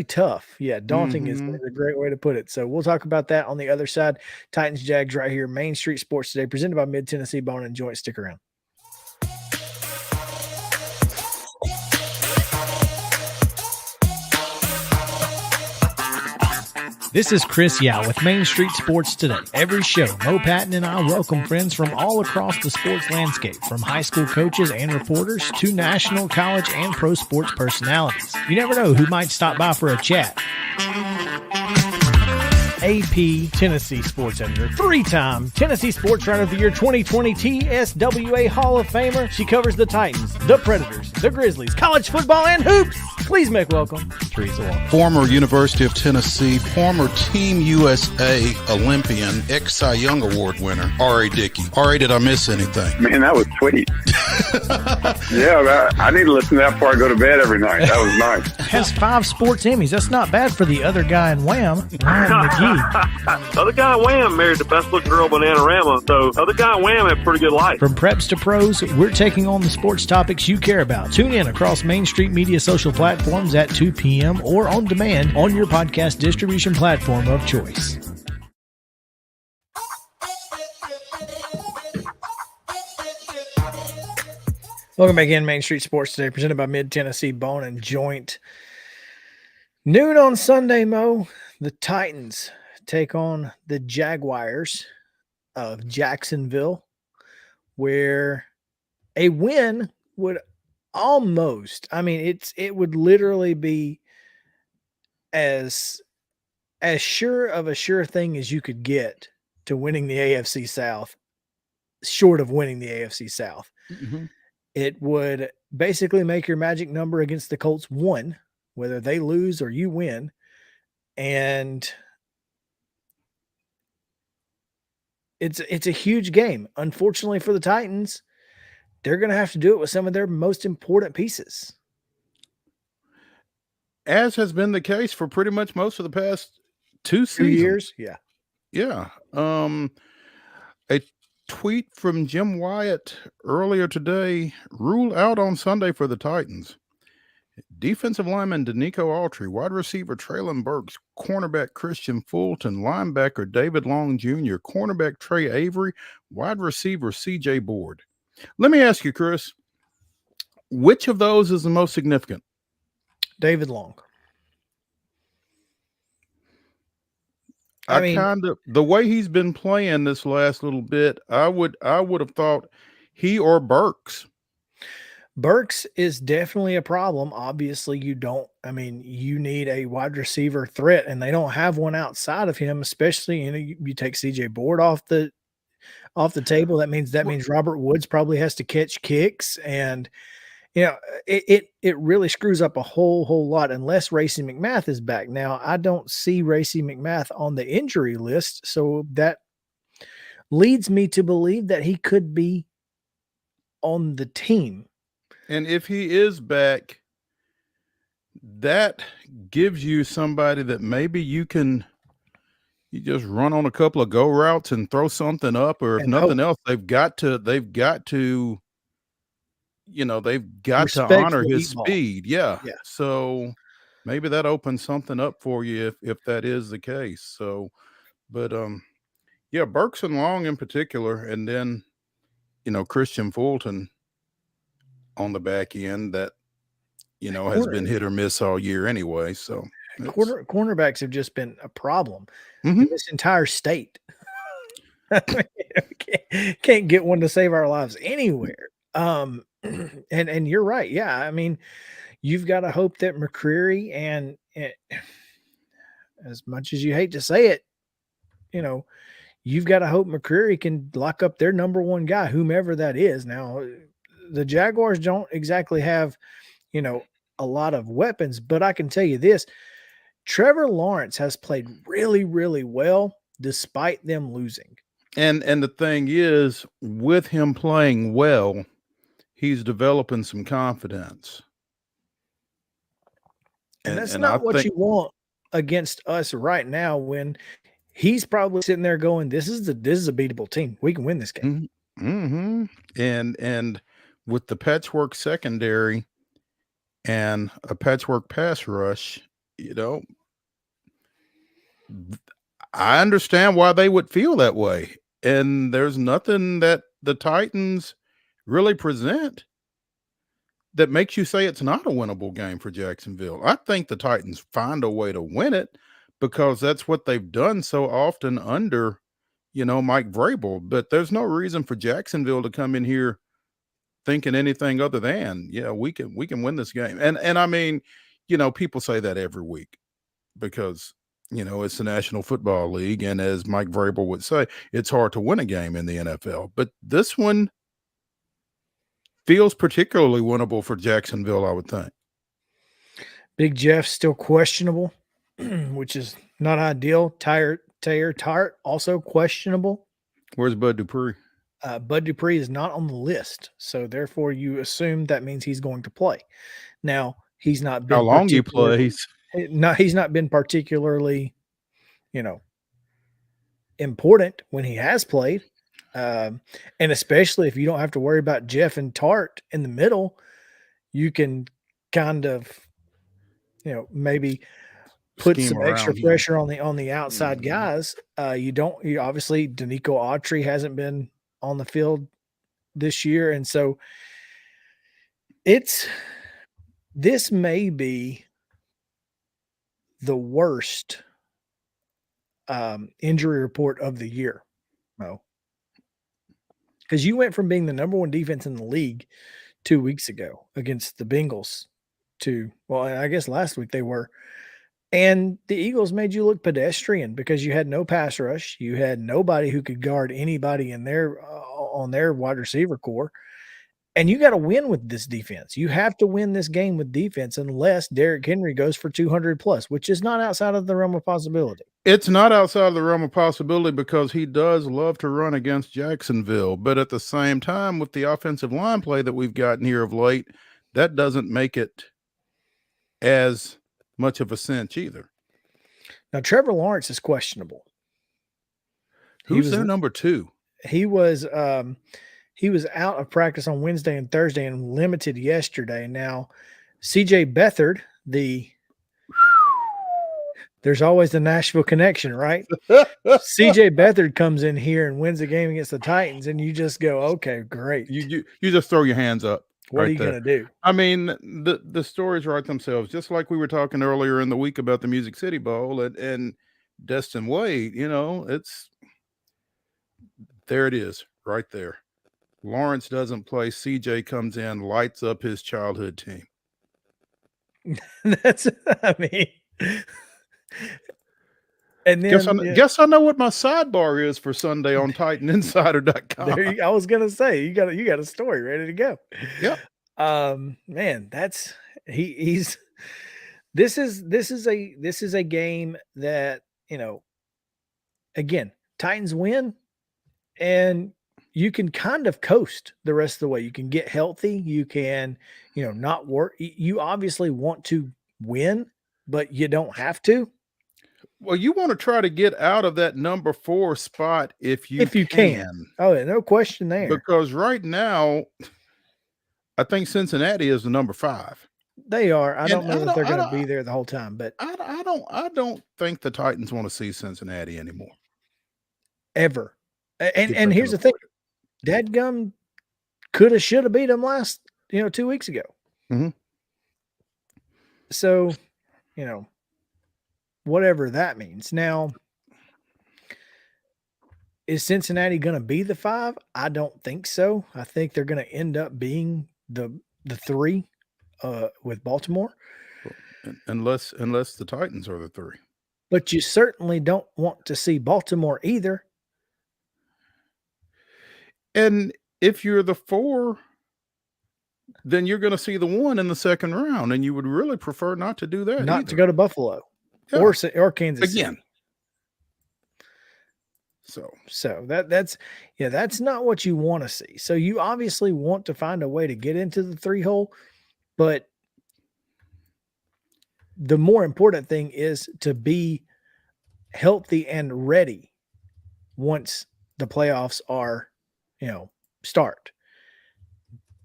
B: tough. Yeah, daunting is a great way to put it. So we'll talk about that on the other side. Titans Jags right here, Main Street Sports Today, presented by Mid Tennessee Bone and Joint. Stick around. This is Chris Yao with Main Street Sports Today. Every show, Mo Patton and I welcome friends from all across the sports landscape, from high school coaches and reporters to national, college, and pro sports personalities. You never know who might stop by for a chat. AP Tennessee sports editor, 3-time Tennessee Sports Writer of the Year 2020 TSWA Hall of Famer. She covers the Titans, the Predators, the Grizzlies, college football, and hoops. Please make welcome Teresa Walker.
H: Former University of Tennessee, former Team USA Olympian, ex-Cy Young Award winner, R.A. Dickey. R.A., did I miss anything?
I: Man, that was sweet. Yeah, I need to listen to that before I go to bed every night. That was nice.
B: Has 5 sports Emmys. That's not bad for the other guy in Wham, Ryan McGee.
J: Other guy in Wham married the best looking girl, Bananarama, so other guy in Wham had a pretty good life.
B: From preps to pros, we're taking on the sports topics you care about. Tune in across Main Street Media social platforms at 2 p.m. or on demand on your podcast distribution platform of choice. Welcome back in Main Street Sports Today, presented by Mid Tennessee Bone and Joint. Noon on Sunday, Mo. The Titans take on the Jaguars of Jacksonville, where a win would almost, it would literally be as sure of a sure thing as you could get to winning the AFC South, short of winning the AFC South. Mm-hmm. It would basically make your magic number against the Colts 1, whether they lose or you win. And it's a huge game. Unfortunately for the Titans, they're going to have to do it with some of their most important pieces.
C: As has been the case for pretty much most of the past 2
B: 2
C: seasons.
B: years, yeah.
C: Yeah. A tweet from Jim Wyatt earlier today: rule out on Sunday for the Titans. Defensive lineman Danico Autry, wide receiver Traylon Burks, cornerback Christian Fulton, linebacker David Long Jr., cornerback Trey Avery, wide receiver CJ Board. Let me ask you, Chris, which of those is the most significant?
B: David Long.
C: I mean, kind of the way he's been playing this last little bit, I would have thought he or Burks.
B: Burks is definitely a problem. Obviously, you need a wide receiver threat, and they don't have one outside of him, especially, you take CJ Board off the table. That means Robert Woods probably has to catch kicks, and it really screws up a whole lot unless Racey McMath is back. Now, I don't see Racey McMath on the injury list, so that leads me to believe that he could be on the team.
C: And if he is back, that gives you somebody that maybe you just run on a couple of go routes and throw something up, or if nothing else, they've got to honor his speed. Yeah. So maybe that opens something up for you if that is the case. So, but Burks and Long in particular, and then Christian Fulton on the back end that has been hit or miss all year anyway. So
B: cornerbacks have just been a problem in this entire state. Can't get one to save our lives anywhere. And you're right. Yeah, I mean, you've got to hope that McCreary and as much as you hate to say it, you've got to hope McCreary can lock up their number one guy, whomever that is. Now, the Jaguars don't exactly have, a lot of weapons, but I can tell you this: Trevor Lawrence has played really, really well despite them losing.
C: And the thing is, with him playing well, he's developing some confidence.
B: And that's not what you want against us right now, when he's probably sitting there going, this is a beatable team. We can win this game.
C: Mm-hmm. And with the patchwork secondary and a patchwork pass rush, I understand why they would feel that way. And there's nothing that the Titans really present that makes you say it's not a winnable game for Jacksonville. I think the Titans find a way to win it because that's what they've done so often under, Mike Vrabel. But there's no reason for Jacksonville to come in here thinking anything other than, we can win this game. And I mean, people say that every week because, it's the National Football League. And as Mike Vrabel would say, it's hard to win a game in the NFL. But this one feels particularly winnable for Jacksonville, I would think.
B: Big Jeff's still questionable, which is not ideal. Taylor Tart also questionable.
C: Where's Bud Dupree?
B: Bud Dupree is not on the list, so therefore you assume that means he's going to play. Now, he's not been
C: how long he plays.
B: He's not been particularly, important when he has played. And especially if you don't have to worry about Jeff and Tart in the middle, you can kind of, maybe put some extra pressure on the outside guys. You obviously Danico Autry hasn't been on the field this year. And so this may be the worst injury report of the year, Mo. Because you went from being the number one defense in the league 2 weeks ago against the Bengals to, well, I guess last week they were. And the Eagles made you look pedestrian because you had no pass rush. You had nobody who could guard anybody in on their wide receiver core. And you got to win with this defense. You have to win this game with defense unless Derrick Henry goes for 200 plus, which is not outside of the realm of possibility.
C: It's not outside of the realm of possibility because he does love to run against Jacksonville. But at the same time, with the offensive line play that we've gotten here of late, that doesn't make it as much of a cinch either.
B: Now, Trevor Lawrence is questionable.
C: Who's their number 2?
B: He was out of practice on Wednesday and Thursday and limited yesterday. Now, CJ Beathard, there's always the Nashville connection, right? CJ Beathard comes in here and wins the game against the Titans, and you just go, okay, great.
C: You just throw your hands up.
B: What are you going to do?
C: I mean, the stories write themselves, just like we were talking earlier in the week about the Music City Bowl and Destin Wade. There it is right there. Lawrence doesn't play. CJ comes in, lights up his childhood team. And then guess I know what my sidebar is for Sunday on TitanInsider.com.
B: I was gonna say you got a story ready to go.
C: Yep.
B: Man, this is a game that, again, Titans win and you can kind of coast the rest of the way. You can get healthy. You can, not work. You obviously want to win, but you don't have to.
C: Well, you want to try to get out of that number 4 spot if you can.
B: Oh, yeah, no question there.
C: Because right now, I think Cincinnati is the number 5.
B: They are. I don't know that they're going to be there the whole time, but
C: I don't think the Titans want to see Cincinnati anymore.
B: Ever. And here's the thing. Dadgum could have, should have beat them last, 2 weeks ago.
C: Mm-hmm.
B: So, whatever that means. Now, is Cincinnati going to be the 5? I don't think so. I think they're going to end up being the 3 with Baltimore.
C: Unless the Titans are the 3.
B: But you certainly don't want to see Baltimore either.
C: And if you're the 4, then you're going to see the 1 in the second round, and you would really prefer not to do that.
B: Not to go to Buffalo or Kansas
C: again.
B: City. So that's not what you want to see. So you obviously want to find a way to get into the 3 hole, but the more important thing is to be healthy and ready once the playoffs are, start.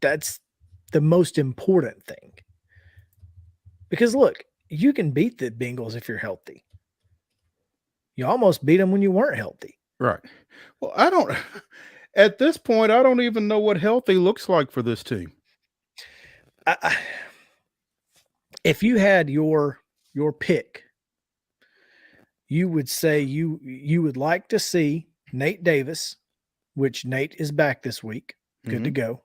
B: That's the most important thing. Because look, you can beat the Bengals if you're healthy. You almost beat them when you weren't healthy.
C: Right. Well, at this point, I don't even know what healthy looks like for this team.
B: If you had your pick, you would say you would like to see Nate Davis, which Nate is back this week. Good to go.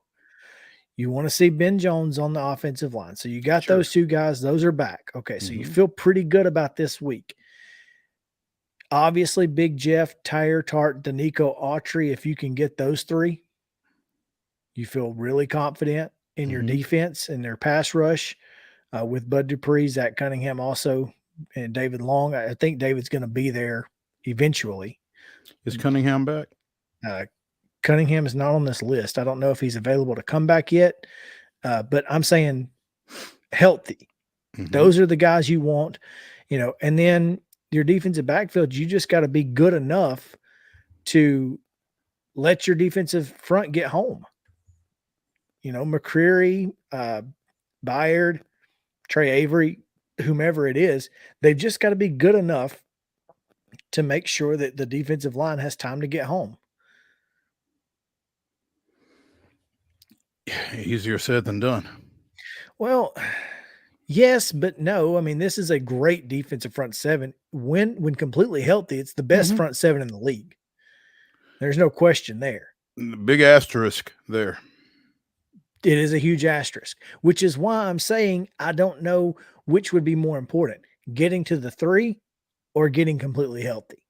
B: You want to see Ben Jones on the offensive line. So you got those 2 guys. Those are back. Okay, so you feel pretty good about this week. Obviously, Big Jeff, Tyre Tart, Danico Autry, if you can get those 3, you feel really confident in your defense and their pass rush with Bud Dupree, Zach Cunningham also, and David Long. I think David's going to be there eventually.
C: Is Cunningham back?
B: Cunningham is not on this list. I don't know if he's available to come back yet, but I'm saying healthy. Those are the guys you want, and then your defensive backfield, you just got to be good enough to let your defensive front get home. McCreary, Byard, Trey Avery, whomever it is, they've just got to be good enough to make sure that the defensive line has time to get home.
C: Easier said than done.
B: Well, yes, but no. I mean, this is a great defensive front 7. When completely healthy, it's the best front 7 in the league. There's no question there.
C: Big asterisk there.
B: It is a huge asterisk, which is why I'm saying I don't know which would be more important, getting to the 3 or getting completely healthy.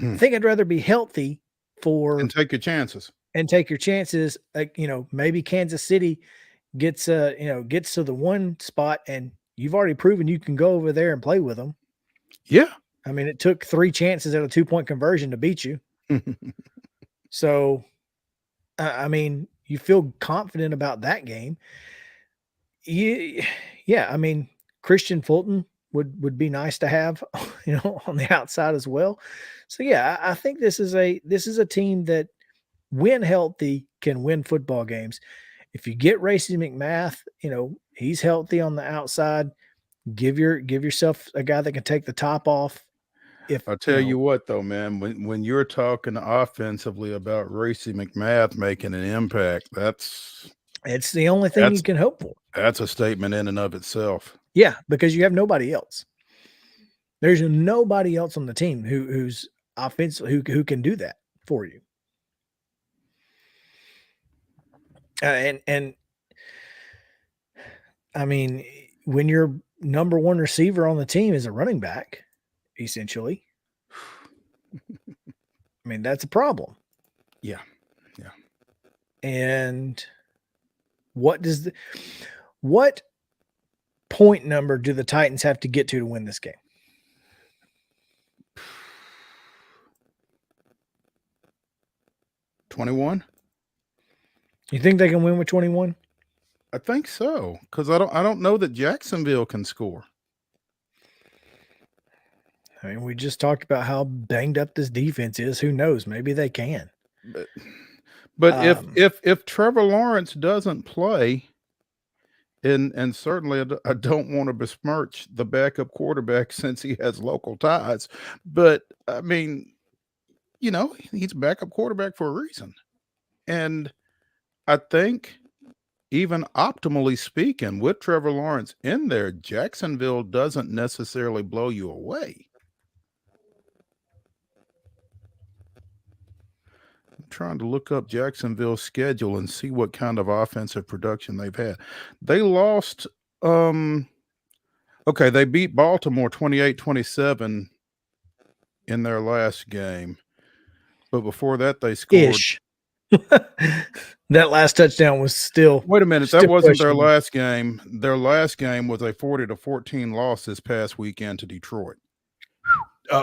B: I think I'd rather be healthy
C: and take your chances.
B: and take your chances. Like, maybe Kansas City gets to the one spot, and you've already proven you can go over there and play with them.
C: Yeah.
B: I mean, it took 3 chances at a 2-point conversion to beat you. So, I mean, you feel confident about that game. Yeah. I mean, Christian Fulton would be nice to have, on the outside as well. So yeah, I think this is a team that, when healthy, can win football games. If you get Racey McMath, he's healthy on the outside. Give yourself a guy that can take the top off.
C: I'll tell you what, though, man, when you're talking offensively about Racey McMath making an impact,
B: it's the only thing you can hope for.
C: That's a statement in and of itself.
B: Yeah, because you have nobody else. There's nobody else on the team who's offensive who can do that for you. And I mean, when your number one receiver on the team is a running back, essentially, I mean, that's a problem.
C: Yeah.
B: And what point number do the Titans have to get to win this game?
C: $21.
B: You think they can win with 21?
C: I think so, because I don't know that Jacksonville can score.
B: I mean, we just talked about how banged up this defense is. Who knows? Maybe they can.
C: But if Trevor Lawrence doesn't play, and certainly I don't want to besmirch the backup quarterback since he has local ties, but I mean, he's a backup quarterback for a reason. And I think, even optimally speaking, with Trevor Lawrence in there, Jacksonville doesn't necessarily blow you away. I'm trying to look up Jacksonville's schedule and see what kind of offensive production they've had. They lost, they beat Baltimore 28-27 in their last game. But before that, they scored.
B: That last touchdown was still.
C: Wait a minute, that wasn't their last game. Their last game was a 40-14 loss this past weekend to Detroit.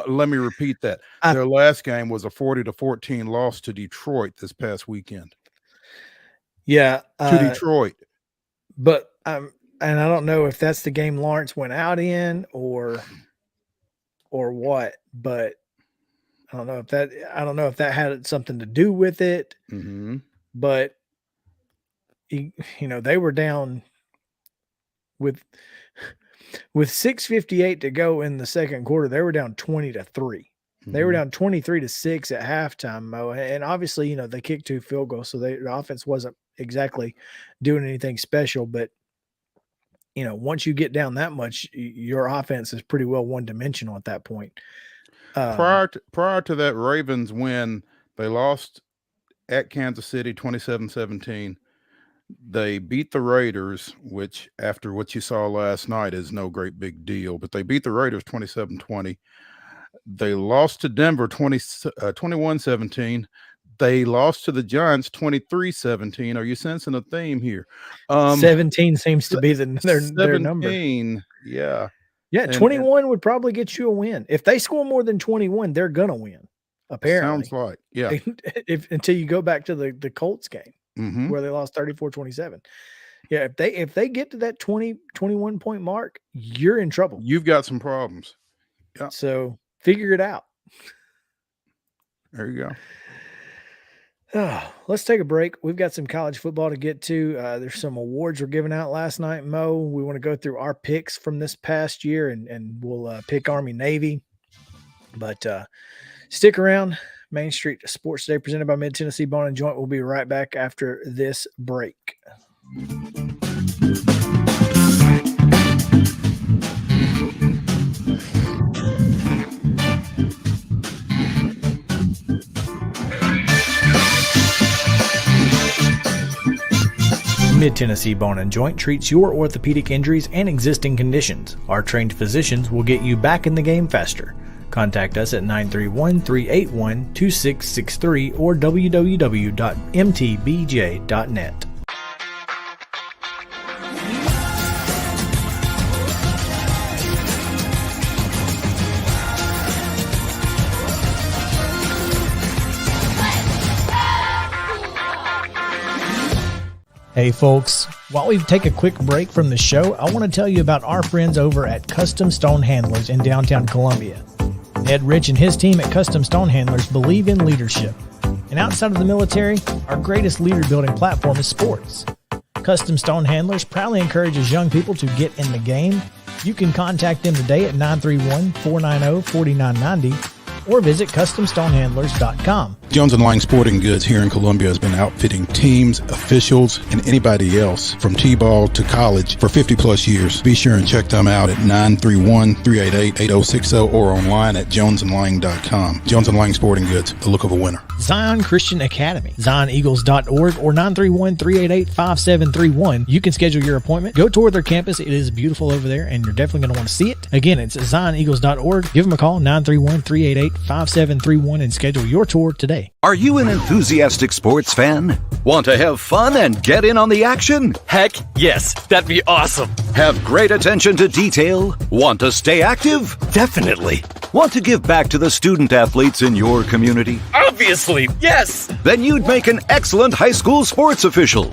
C: Let me repeat that. Their last game was a 40-14 loss to Detroit this past weekend.
B: Yeah,
C: to Detroit.
B: But and I don't know if that's the game Lawrence went out in or what, but I don't know if that had something to do with it.
C: Mm-hmm.
B: But they were down with 6:58 to go in the second quarter. They were down 20-3. Mm-hmm. They were down 23-6 at halftime, Mo. And obviously, they kicked 2 field goals, so the offense wasn't exactly doing anything special. But once you get down that much, your offense is pretty well one-dimensional at that point.
C: Prior to that Ravens win, they lost at Kansas City 27-17. They beat the Raiders, which after what you saw last night is no great big deal, but they beat the Raiders 27-20. They lost to Denver 21-17. They lost to the Giants 23-17. Are you sensing a theme here?
B: 17 seems to be their number.
C: Yeah.
B: Yeah, 21 would probably get you a win. If they score more than 21, they're going to win, apparently.
C: Sounds like, yeah.
B: Until you go back to the Colts game,
C: mm-hmm.
B: where they lost 34-27. Yeah, if they get to that 21 point mark, you're in trouble.
C: You've got some problems.
B: Yeah. So figure it out.
C: There you go.
B: Let's take a break. We've got some college football to get to. There's some awards were given out last night, Mo. We want to go through our picks from this past year, and we'll pick Army Navy. But stick around. Main Street Sports Today, presented by Mid-Tennessee Bone & Joint. We'll be right back after this break. Mid-Tennessee Bone & Joint treats your orthopedic injuries and existing conditions. Our trained physicians will get you back in the game faster. Contact us at 931-381-2663 or www.mtbj.net. Hey folks, while we take a quick break from the show, I want to tell you about our friends over at Custom Stone Handlers in downtown Columbia. Ed Rich and his team at Custom Stone Handlers believe in leadership. And outside of the military, our greatest leader building platform is sports. Custom Stone Handlers proudly encourages young people to get in the game. You can contact them today at 931-490-4990 or visit CustomStonehandlers.com.
H: Jones & Lang Sporting Goods here in Columbia has been outfitting teams, officials, and anybody else from T-ball to college for 50 plus years. Be sure and check them out at 931-388-8060 or online at jonesandlang.com. Jones & Lang Sporting Goods, the look of a winner.
B: Zion Christian Academy, ZionEagles.org or 931-388-5731. You can schedule your appointment. Go tour their campus. It is beautiful over there, and you're definitely going to want to see it. Again, it's ZionEagles.org. Give them a call, 931-388-5731, and schedule your tour today.
K: Are you an enthusiastic sports fan? Want to have fun and get in on the action?
D: Heck yes, that'd be awesome.
K: Have great attention to detail? Want to stay active?
D: Definitely.
K: Want to give back to the student athletes in your community?
D: Obviously, yes.
K: Then you'd make an excellent high school sports official.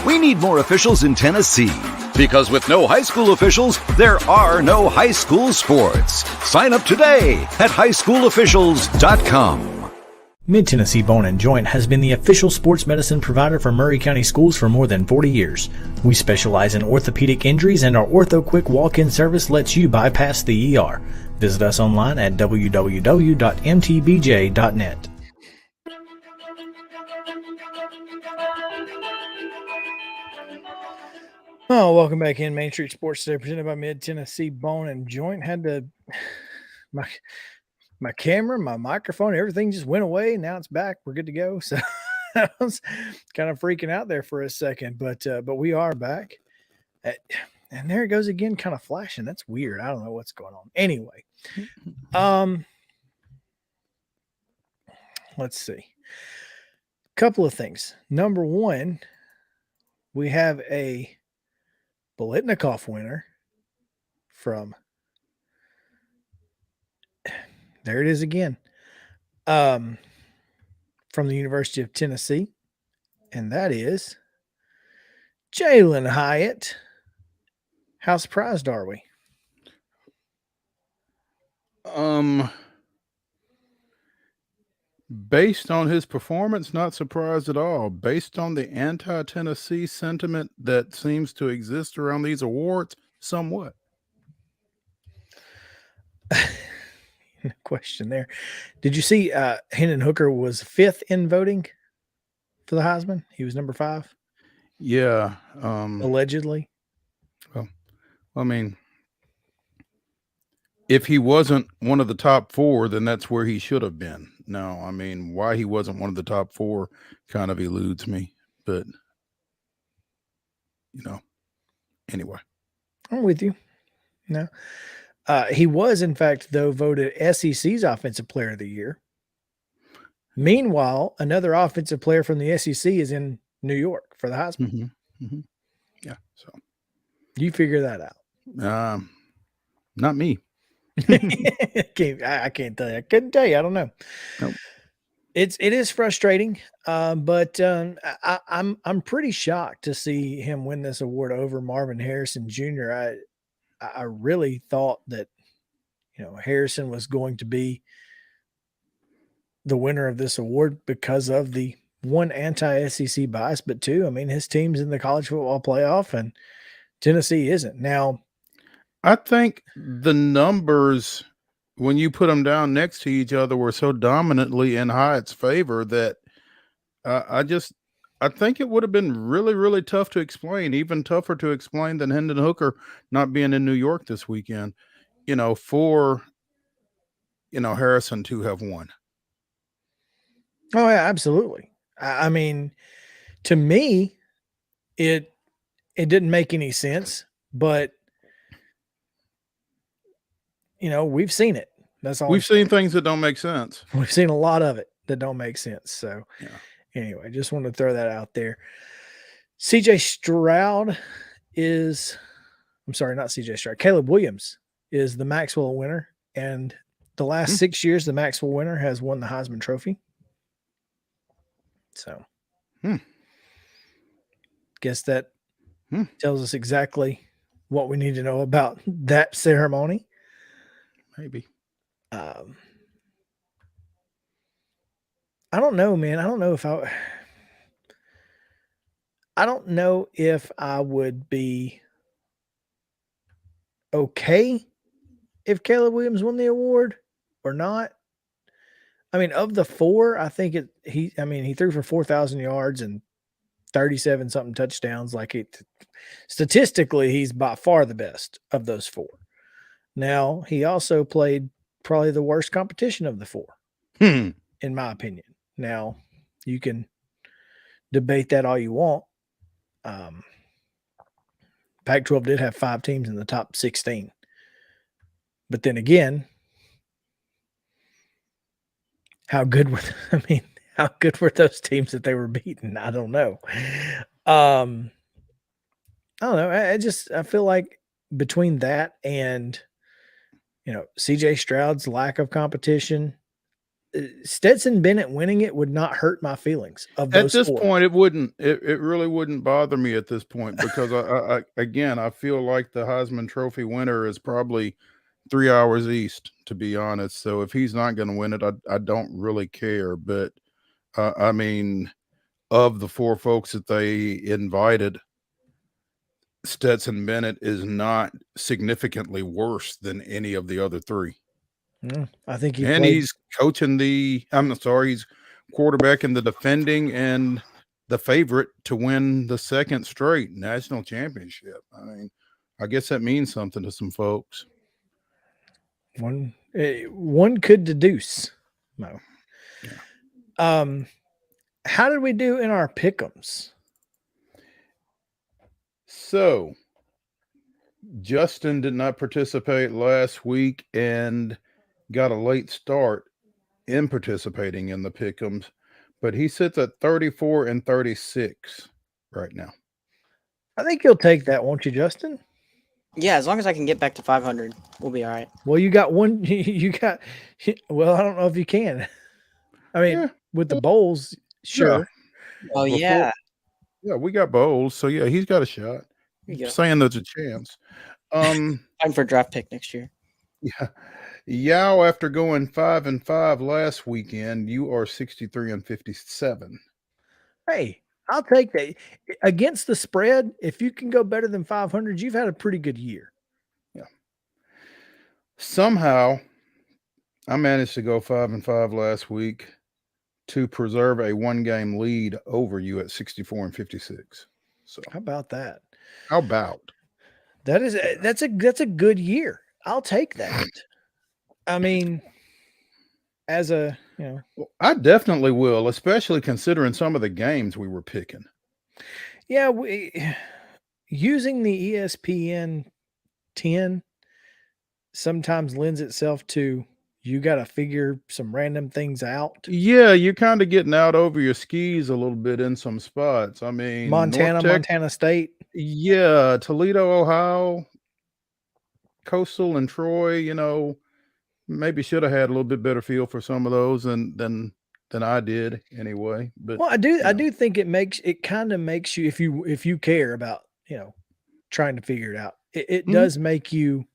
K: We need more officials in Tennessee. Because with no high school officials, there are no high school sports. Sign up today at highschoolofficials.com.
B: Mid-Tennessee Bone & Joint has been the official sports medicine provider for Murray County Schools for more than 40 years. We specialize in orthopedic injuries, and our Ortho Quick walk-in service lets you bypass the ER. Visit us online at www.mtbj.net. Oh, welcome back in Main Street Sports today, presented by Mid-Tennessee Bone & Joint. Had to... My camera, my microphone, everything just went away. Now it's back. We're good to go. So I was kind of freaking out there for a second, but we are back. And there it goes again, kind of flashing. That's weird. I don't know what's going on. Anyway, let's see. Couple of things. Number one, we have a Bolitnikoff winner from... There it is again. From the University of Tennessee. And that is Jalen Hyatt. How surprised are we?
C: Based on his performance, not surprised at all. Based on the anti-Tennessee sentiment that seems to exist around these awards, somewhat.
B: Question there. Did you see Hendon Hooker was 5th in voting for the Heisman? He was number 5.
C: Yeah.
B: Allegedly.
C: Well, I mean, if he wasn't one of the top 4, then that's where he should have been. No, I mean, why he wasn't one of the top 4 kind of eludes me. But, anyway.
B: I'm with you. No. He was, in fact, though, voted SEC's Offensive Player of the Year. Meanwhile, another offensive player from the SEC is in New York for the Heisman.
C: Mm-hmm. Mm-hmm. Yeah, so
B: you figure that out.
C: Not me.
B: I can't tell you. I couldn't tell you. I don't know.
C: Nope.
B: It is frustrating, but I'm pretty shocked to see him win this award over Marvin Harrison Jr. I really thought that, Harrison was going to be the winner of this award because of the one anti-SEC bias, but two, I mean, his team's in the college football playoff and Tennessee isn't. Now,
C: I think the numbers, when you put them down next to each other, were so dominantly in Hyatt's favor that I think it would have been really, really tough to explain, even tougher to explain than Hendon Hooker not being in New York this weekend, for, Harrison to have won.
B: Oh, yeah, absolutely. I mean, to me, it didn't make any sense, but, we've seen it. That's all.
C: We've seen things that don't make sense.
B: We've seen a lot of it that don't make sense. So,
C: Yeah.
B: anyway, just wanted to throw that out there. CJ Stroud is, I'm sorry, not CJ Stroud. Caleb Williams is the Maxwell winner. And the last 6 years, the Maxwell winner has won the Heisman Trophy. So, guess that tells us exactly what we need to know about that ceremony.
C: Maybe.
B: I don't know, man. I don't know if I would be okay if Caleb Williams won the award or not. I mean, of the four, I think he threw for 4,000 yards and 37 something touchdowns. Statistically, he's by far the best of those four. Now, he also played probably the worst competition of the four, in my opinion. Now, you can debate that all you want. Pac-12 did have 5 teams in the top 16. But then again, how good were those teams that they were beating? I don't know. I don't know. I feel like between that and CJ Stroud's lack of competition, Stetson Bennett winning it would not hurt my feelings of those
C: At this
B: four.
C: point, it wouldn't. It really wouldn't bother me at this point because I feel like the Heisman Trophy winner is probably 3 hours east, to be honest. So if he's not going to win it, I don't really care. But I mean, of the 4 folks that they invited, Stetson Bennett is not significantly worse than any of the other 3.
B: I think
C: he's coaching he's quarterbacking the defending and the favorite to win the 2nd straight national championship. I mean, I guess that means something to some folks.
B: One could deduce. No. Yeah. How did we do in our pick'ems?
C: So, Justin did not participate last week and got a late start in participating in the pick'ems, but he sits at 34-36 right now.
B: I think you'll take that, won't you, Justin?
L: Yeah, as long as I can get back to 500, we'll be all right.
B: Well, you got one. Well, I don't know if you can. I mean, with the bowls, sure.
L: Yeah. Oh, yeah.
C: Yeah, we got bowls, so yeah, he's got a shot. Saying there's a chance.
L: Time for a draft pick next year.
C: Yeah. Yao, after going 5-5 last weekend, you are 63-57.
B: Hey, I'll take that. Against the spread, if you can go better than 500, you've had a pretty good year.
C: Yeah. Somehow, I managed to go 5-5 last week to preserve a 1-game lead over you at 64-56. So
B: how about that?
C: How about?
B: That's a good year. I'll take that. I mean,
C: I definitely will, especially considering some of the games we were picking.
B: Yeah, using the ESPN 10 sometimes lends itself to you got to figure some random things out.
C: Yeah, you're kind of getting out over your skis a little bit in some spots. I mean,
B: Montana State.
C: Yeah, Toledo, Ohio, Coastal, and Troy. Maybe should have had a little bit better feel for some of those than I did anyway. But
B: I do think it kind of makes you, if you care about trying to figure it out, it does make you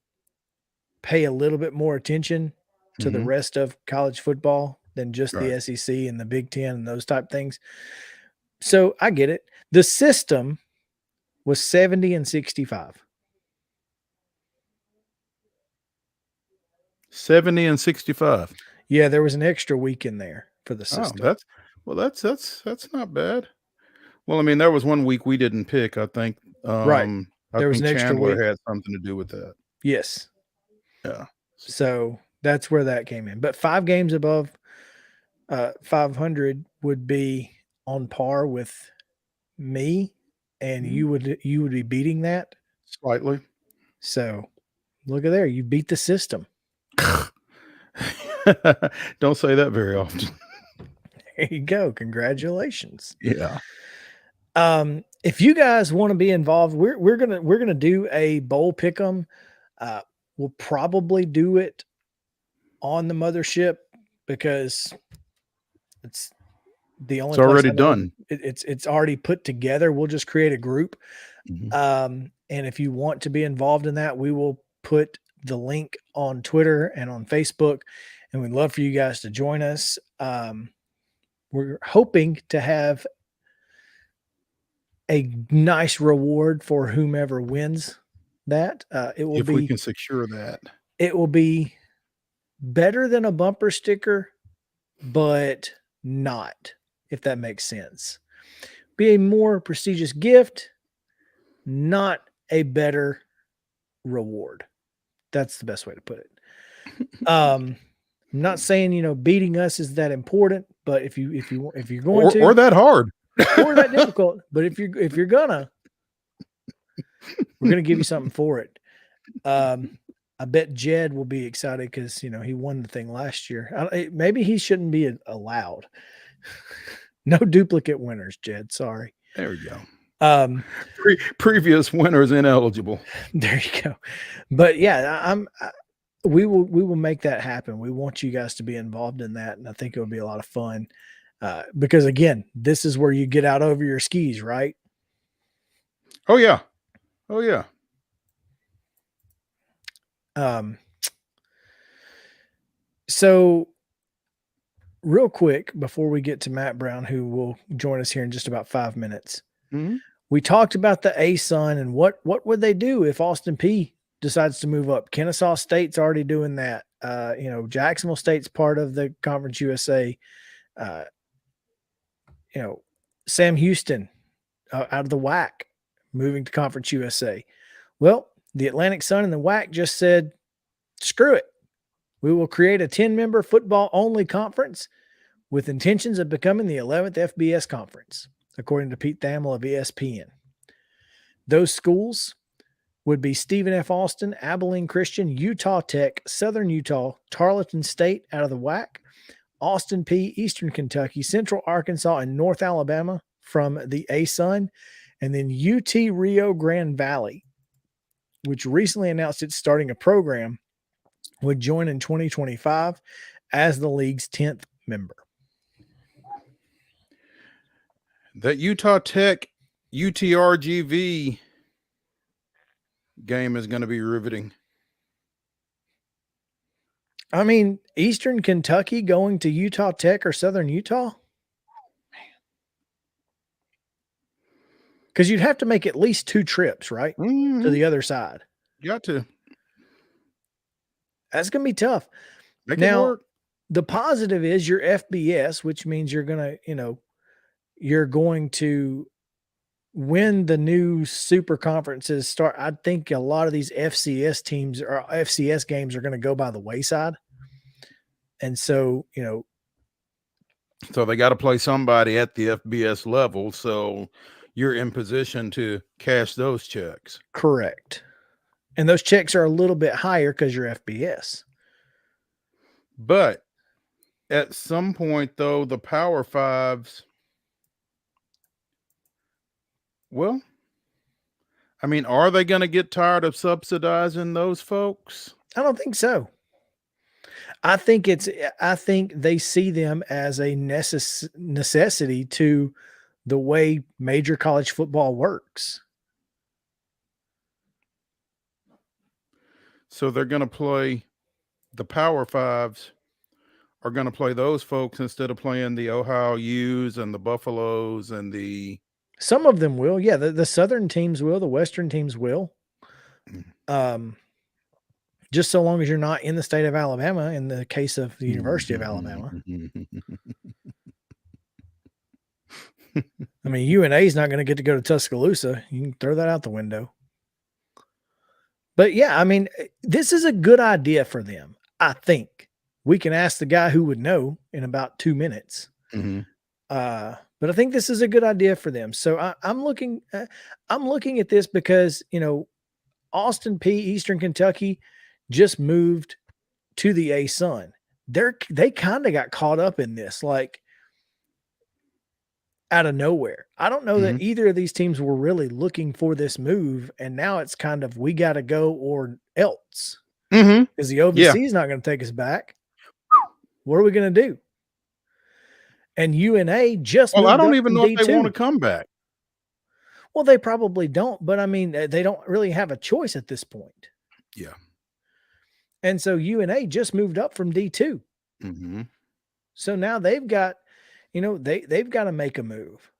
B: pay a little bit more attention to the rest of college football than just the SEC and the Big Ten and those type things. So I get it. The system was 70-65.
C: 70-65.
B: Yeah, there was an extra week in there for the system.
C: That's not bad. Well, I mean, there was one week we didn't pick, I think.
B: Right. There was an extra
C: Chandler
B: week.
C: had something to do with that.
B: Yes.
C: Yeah.
B: So that's where that came in. But 5 games above 500 would be on par with me, and you would be beating that
C: slightly.
B: So look at there, you beat the system.
C: Don't say that very often.
B: There you go. Congratulations.
C: Yeah.
B: If you guys want to be involved, we're gonna do a bowl pick'em. We'll probably do it on the mothership because it's the only.
C: It's already done.
B: It's already put together. We'll just create a group.
C: Mm-hmm.
B: And if you want to be involved in that, we will put the link on Twitter and on Facebook, and we'd love for you guys to join us. We're hoping to have a nice reward for whomever wins that. It will
C: if we can secure that.
B: It will be better than a bumper sticker, but not, if that makes sense. Be a more prestigious gift, not a better reward. That's the best way to put it. I'm not saying, beating us is that important, but if you're going to,
C: or that hard,
B: or that difficult, but if you're gonna, we're gonna give you something for it. I bet Jed will be excited because he won the thing last year. Maybe he shouldn't be allowed. No duplicate winners, Jed. Sorry.
C: There we go. Previous winners ineligible.
B: There you go. But yeah, we will make that happen. We want you guys to be involved in that, and I think it'll be a lot of fun. Because again, this is where you get out over your skis, right?
C: Oh yeah. Oh yeah.
B: So real quick, before we get to Matt Brown, who will join us here in just about 5 minutes, we talked about the ASUN and what would they do if Austin Peay decides to move up? Kennesaw State's already doing that. Jacksonville State's part of the Conference USA. Sam Houston out of the WAC moving to Conference USA. Well, the Atlantic Sun and the WAC just said, screw it. We will create a 10-member football-only conference with intentions of becoming the 11th FBS conference, according to Pete Thamel of ESPN. Those schools would be Stephen F. Austin, Abilene Christian, Utah Tech, Southern Utah, Tarleton State out of the WAC, Austin Peay, Eastern Kentucky, Central Arkansas, and North Alabama from the ASUN, and then UT Rio Grande Valley, which recently announced it's starting a program, would join in 2025 as the league's 10th member.
C: That Utah Tech UTRGV game is going to be riveting.
B: I mean, Eastern Kentucky going to Utah Tech or Southern Utah? Because you'd have to make at least 2 trips, right? To the other side.
C: You got to.
B: That's going to be tough.
C: Make
B: now,
C: it work.
B: The positive is your FBS, which means you're going to when the new super conferences start. I think a lot of these FCS teams or FCS games are going to go by the wayside. And so,
C: so they got to play somebody at the FBS level. So you're in position to cash those checks.
B: Correct. And those checks are a little bit higher because you're FBS.
C: But at some point, though, the Power Fives, well, I mean, are they going to get tired of subsidizing those folks?
B: I don't think so. I think they see them as a necessity to the way major college football works.
C: So they're going to play the Power Fives are going to play those folks instead of playing the Ohio U's and the Buffaloes and the.
B: Some of them will. Yeah. The Southern teams will, the Western teams will. Just so long as you're not in the state of Alabama, in the case of the University of Alabama. I mean, UNA is not going to go to Tuscaloosa. You can throw that out the window. But yeah, I mean, this is a good idea for them. I think we can ask the guy who would know in about 2 minutes. But I think this is a good idea for them. So I'm looking at this because, Austin Peay, Eastern Kentucky just moved to the ASUN. they kind of got caught up in this, like out of nowhere. I don't know that either of these teams were really looking for this move, and now it's kind of, we got to go or else, because the OVC is not going to take us back. What are we going to do? And UNA just
C: well,
B: moved
C: I don't
B: up
C: even
B: from
C: know if they
B: D2.
C: want to come back.
B: Well, they probably don't, but I mean, they don't really have a choice at this point.
C: Yeah.
B: And so UNA just moved up from D2. So now they've got, they've got to make a move.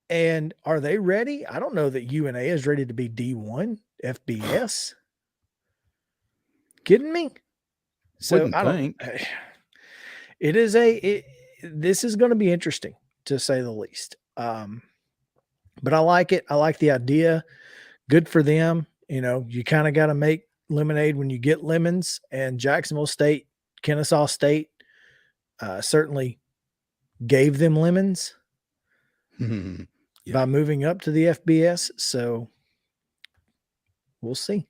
B: And are they ready? I don't know that UNA is ready to be D1 FBS. Kidding me? So I don't think. This is going to be interesting, to say the least. But I like it. I like the idea. Good for them. You kind of got to make lemonade when you get lemons, and Jacksonville State, Kennesaw State certainly gave them lemons by moving up to the FBS. So we'll see.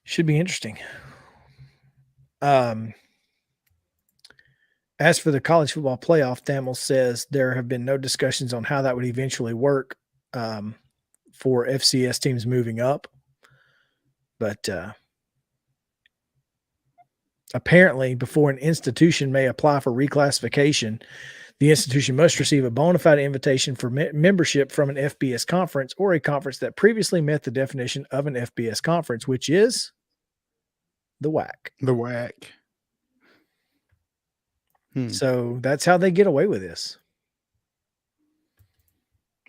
B: Should be interesting. As for the college football playoff, Thamel says there have been no discussions on how that would eventually work for FCS teams moving up. But apparently, before an institution may apply for reclassification, the institution must receive a bona fide invitation for membership from an FBS conference or a conference that previously met the definition of an FBS conference, which is the WAC.
C: The WAC.
B: So that's how they get away with this.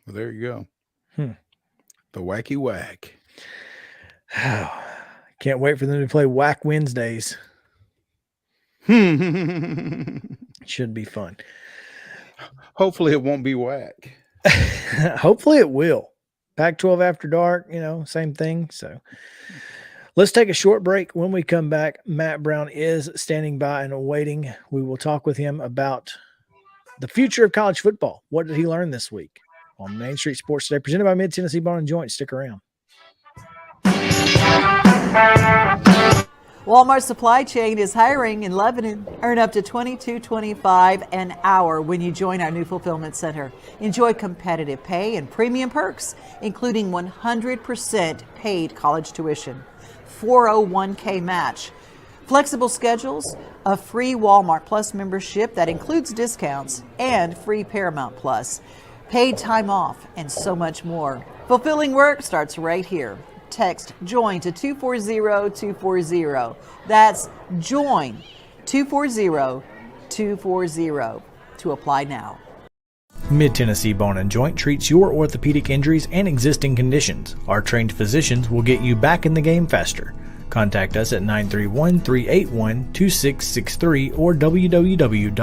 C: Well, there you go. The wacky whack.
B: Can't wait for them to play Whack Wednesdays. Should be fun.
C: Hopefully it won't be whack.
B: Hopefully it will. Pac-12 after dark, same thing. So let's take a short break. When we come back, Matt Brown is standing by and awaiting. We will talk with him about the future of college football. What did he learn this week? On Main Street Sports Today, presented by Mid-Tennessee Bone & Joint. Stick around.
M: Walmart Supply Chain is hiring in Lebanon. Earn up to $22.25 an hour when you join our new fulfillment center. Enjoy competitive pay and premium perks, including 100% paid college tuition, 401k match, flexible schedules, a free Walmart Plus membership that includes discounts, and free Paramount Plus, paid time off, and so much more. Fulfilling work starts right here. Text JOIN to 240-240. That's JOIN 240-240 to apply now.
B: Mid-Tennessee Bone & Joint treats your orthopedic injuries and existing conditions. Our trained physicians will get you back in the game faster. Contact us at 931-381-2663 or www.mtbj.net.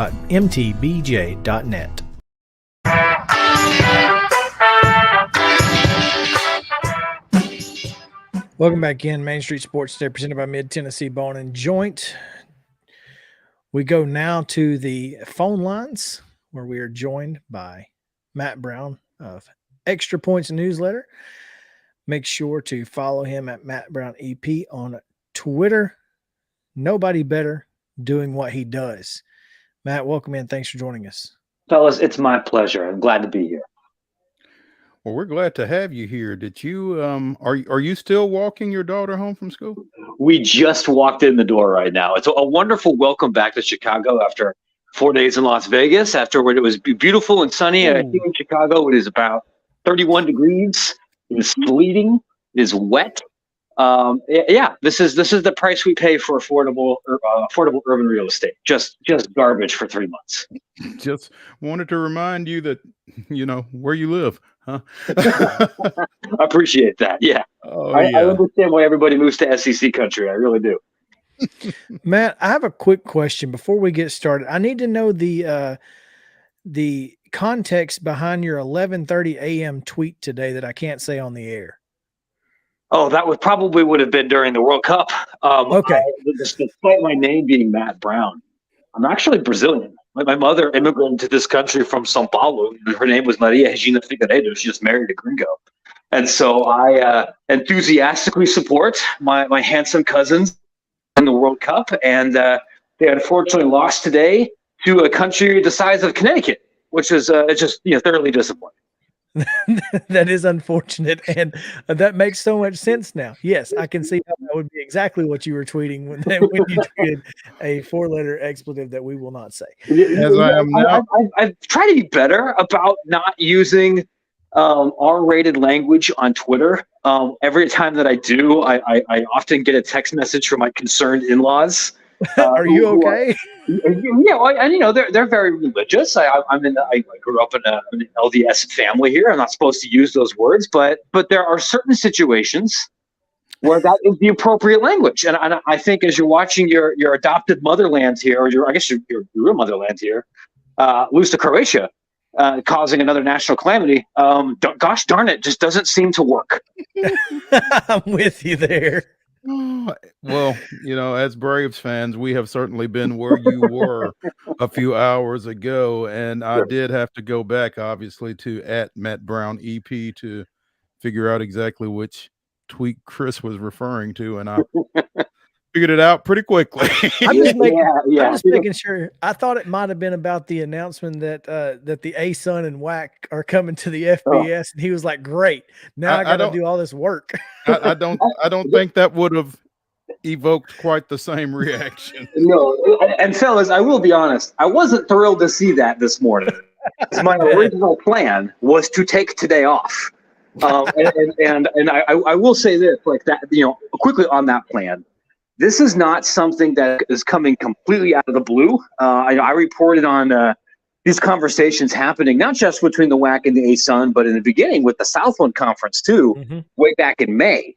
B: Welcome back in. Main Street Sports Today, presented by Mid-Tennessee Bone & Joint. We go now to the phone lines, where we are joined by Matt Brown of Extra Points Newsletter. Make sure to follow him at Matt Brown EP on Twitter. Nobody better doing what he does. Matt, welcome in. Thanks for joining us.
N: Fellas, it's my pleasure. I'm glad to be here.
C: Well, we're glad to have you here. Did you are you still walking your daughter home from school?
N: We just walked in the door right now. It's a wonderful welcome back to Chicago after 4 days in Las Vegas, after when it was beautiful and sunny. Here in Chicago, it is about 31 degrees. It is sleeting. It is wet. This is the price we pay for affordable urban real estate. Just garbage for 3 months.
C: Just wanted to remind you that where you live, huh?
N: I appreciate that. Yeah. I understand why everybody moves to SEC country. I really do.
B: Matt, I have a quick question before we get started. I need to know the context behind your 11:30 a.m. tweet today that I can't say on the air.
N: Oh, that would have been during the World Cup.
B: Okay.
N: Despite my name being Matt Brown, I'm actually Brazilian. My mother immigrated to this country from São Paulo. Her name was Maria Regina Figueiredo. She just married a gringo. And so I enthusiastically support my handsome cousins in the World Cup, and they unfortunately lost today to a country the size of Connecticut, which is just thoroughly disappointing.
B: That is unfortunate, and that makes so much sense now. Yes, I can see how that would be exactly what you were tweeting when you tweeted a 4-letter expletive that we will not say.
C: As I am now,
N: I try to be better about not using R-rated language on Twitter. Every time that I do, I often get a text message from my concerned in-laws.
B: Are you okay?
N: And they're very religious. I grew up in an LDS family here. I'm not supposed to use those words, but there are certain situations where that is the appropriate language. And I think as you're watching your adopted motherland here, or your real motherland here, lose to Croatia, causing another national calamity, gosh darn it, just doesn't seem to work.
B: I'm with you there.
C: Well, as Braves fans, we have certainly been where you were a few hours ago, and I did have to go back, obviously, to @MattBrownEP to figure out exactly which tweet Chris was referring to, and I figured it out pretty quickly.
B: I'm just making sure. I thought it might have been about the announcement that the ASUN and WAC are coming to the FBS, and he was like, "Great, now I got to do all this work." I
C: don't think that would have evoked quite the same reaction.
N: No, and fellas, I will be honest. I wasn't thrilled to see that this morning. My original plan was to take today off, and I will say this, like that, quickly on that plan. This is not something that is coming completely out of the blue. I reported on these conversations happening, not just between the WAC and the ASUN, but in the beginning with the Southland Conference too, way back in May.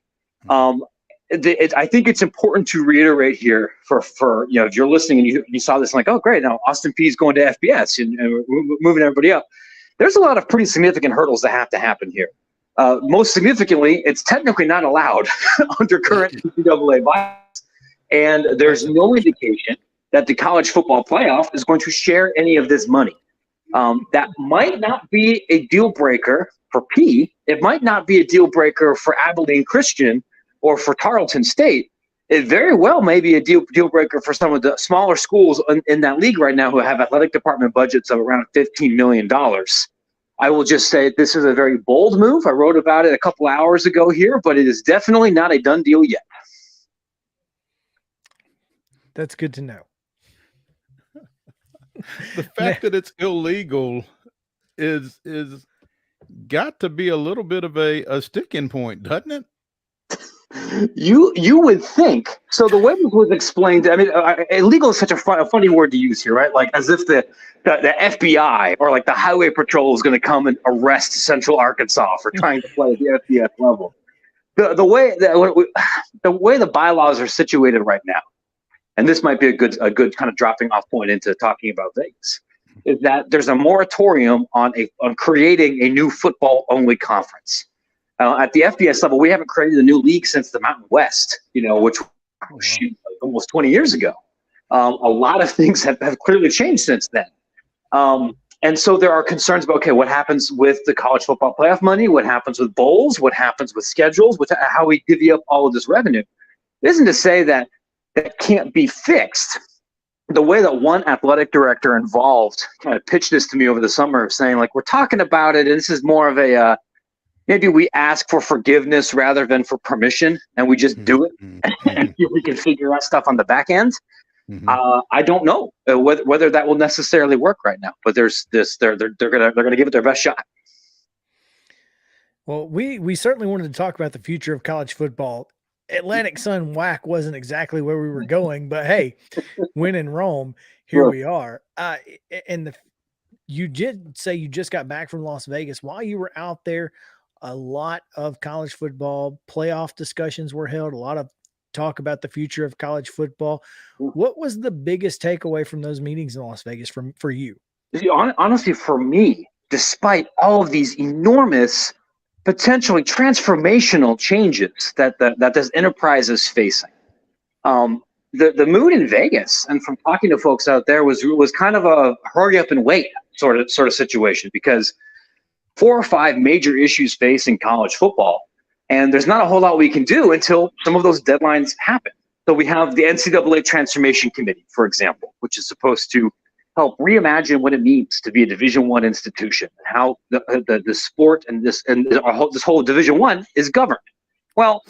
N: I think it's important to reiterate here for if you're listening and you saw this, like, oh great, now Austin Peay is going to FBS and we're moving everybody up. There's a lot of pretty significant hurdles that have to happen here. Most significantly, it's technically not allowed under current NCAA bylaws. And there's no indication that the college football playoff is going to share any of this money. That might not be a deal breaker for P. It might not be a deal breaker for Abilene Christian or for Tarleton State. It very well may be a deal breaker for some of the smaller schools in that league right now who have athletic department budgets of around $15 million. I will just say this is a very bold move. I wrote about it a couple hours ago here, but it is definitely not a done deal yet.
B: That's good to know.
C: The fact that it's illegal is got to be a little bit of a sticking point, doesn't it?
N: You would think. So the way this was explained, I mean, illegal is such a funny word to use here, right? Like as if the FBI or like the Highway Patrol is going to come and arrest Central Arkansas for trying to play at the FBS level. The way the bylaws are situated right now, and this might be a good kind of dropping off point into talking about Vegas, is that there's a moratorium on creating a new football only conference. At the FBS level, we haven't created a new league since the Mountain West, which almost 20 years ago. A lot of things have clearly changed since then. And so there are concerns about, okay, what happens with the college football playoff money? What happens with bowls? What happens with schedules? How we divvy up all of this revenue? It isn't to say that can't be fixed. The way that one athletic director involved kind of pitched this to me over the summer, saying, like, we're talking about it, and this is more of a maybe we ask for forgiveness rather than for permission, and we just do it, and we can figure out stuff on the back end. I don't know whether that will necessarily work right now, but there's this. They're gonna give it their best shot.
B: Well, we certainly wanted to talk about the future of college football. Atlantic Sun WAC wasn't exactly where we were going, but hey, when in Rome, here we are. And you did say you just got back from Las Vegas. While you were out there, a lot of college football playoff discussions were held, a lot of talk about the future of college football. What was the biggest takeaway from those meetings in Las Vegas for you?
N: Honestly, for me, despite all of these enormous, potentially transformational changes that this enterprise is facing, the mood in Vegas, and from talking to folks out there, was kind of a hurry up and wait sort of situation, because 4 or 5 major issues facing college football, and there's not a whole lot we can do until some of those deadlines happen. So we have the NCAA Transformation Committee, for example, which is supposed to help reimagine what it means to be a Division I institution, how the sport and this whole Division I is governed. Well,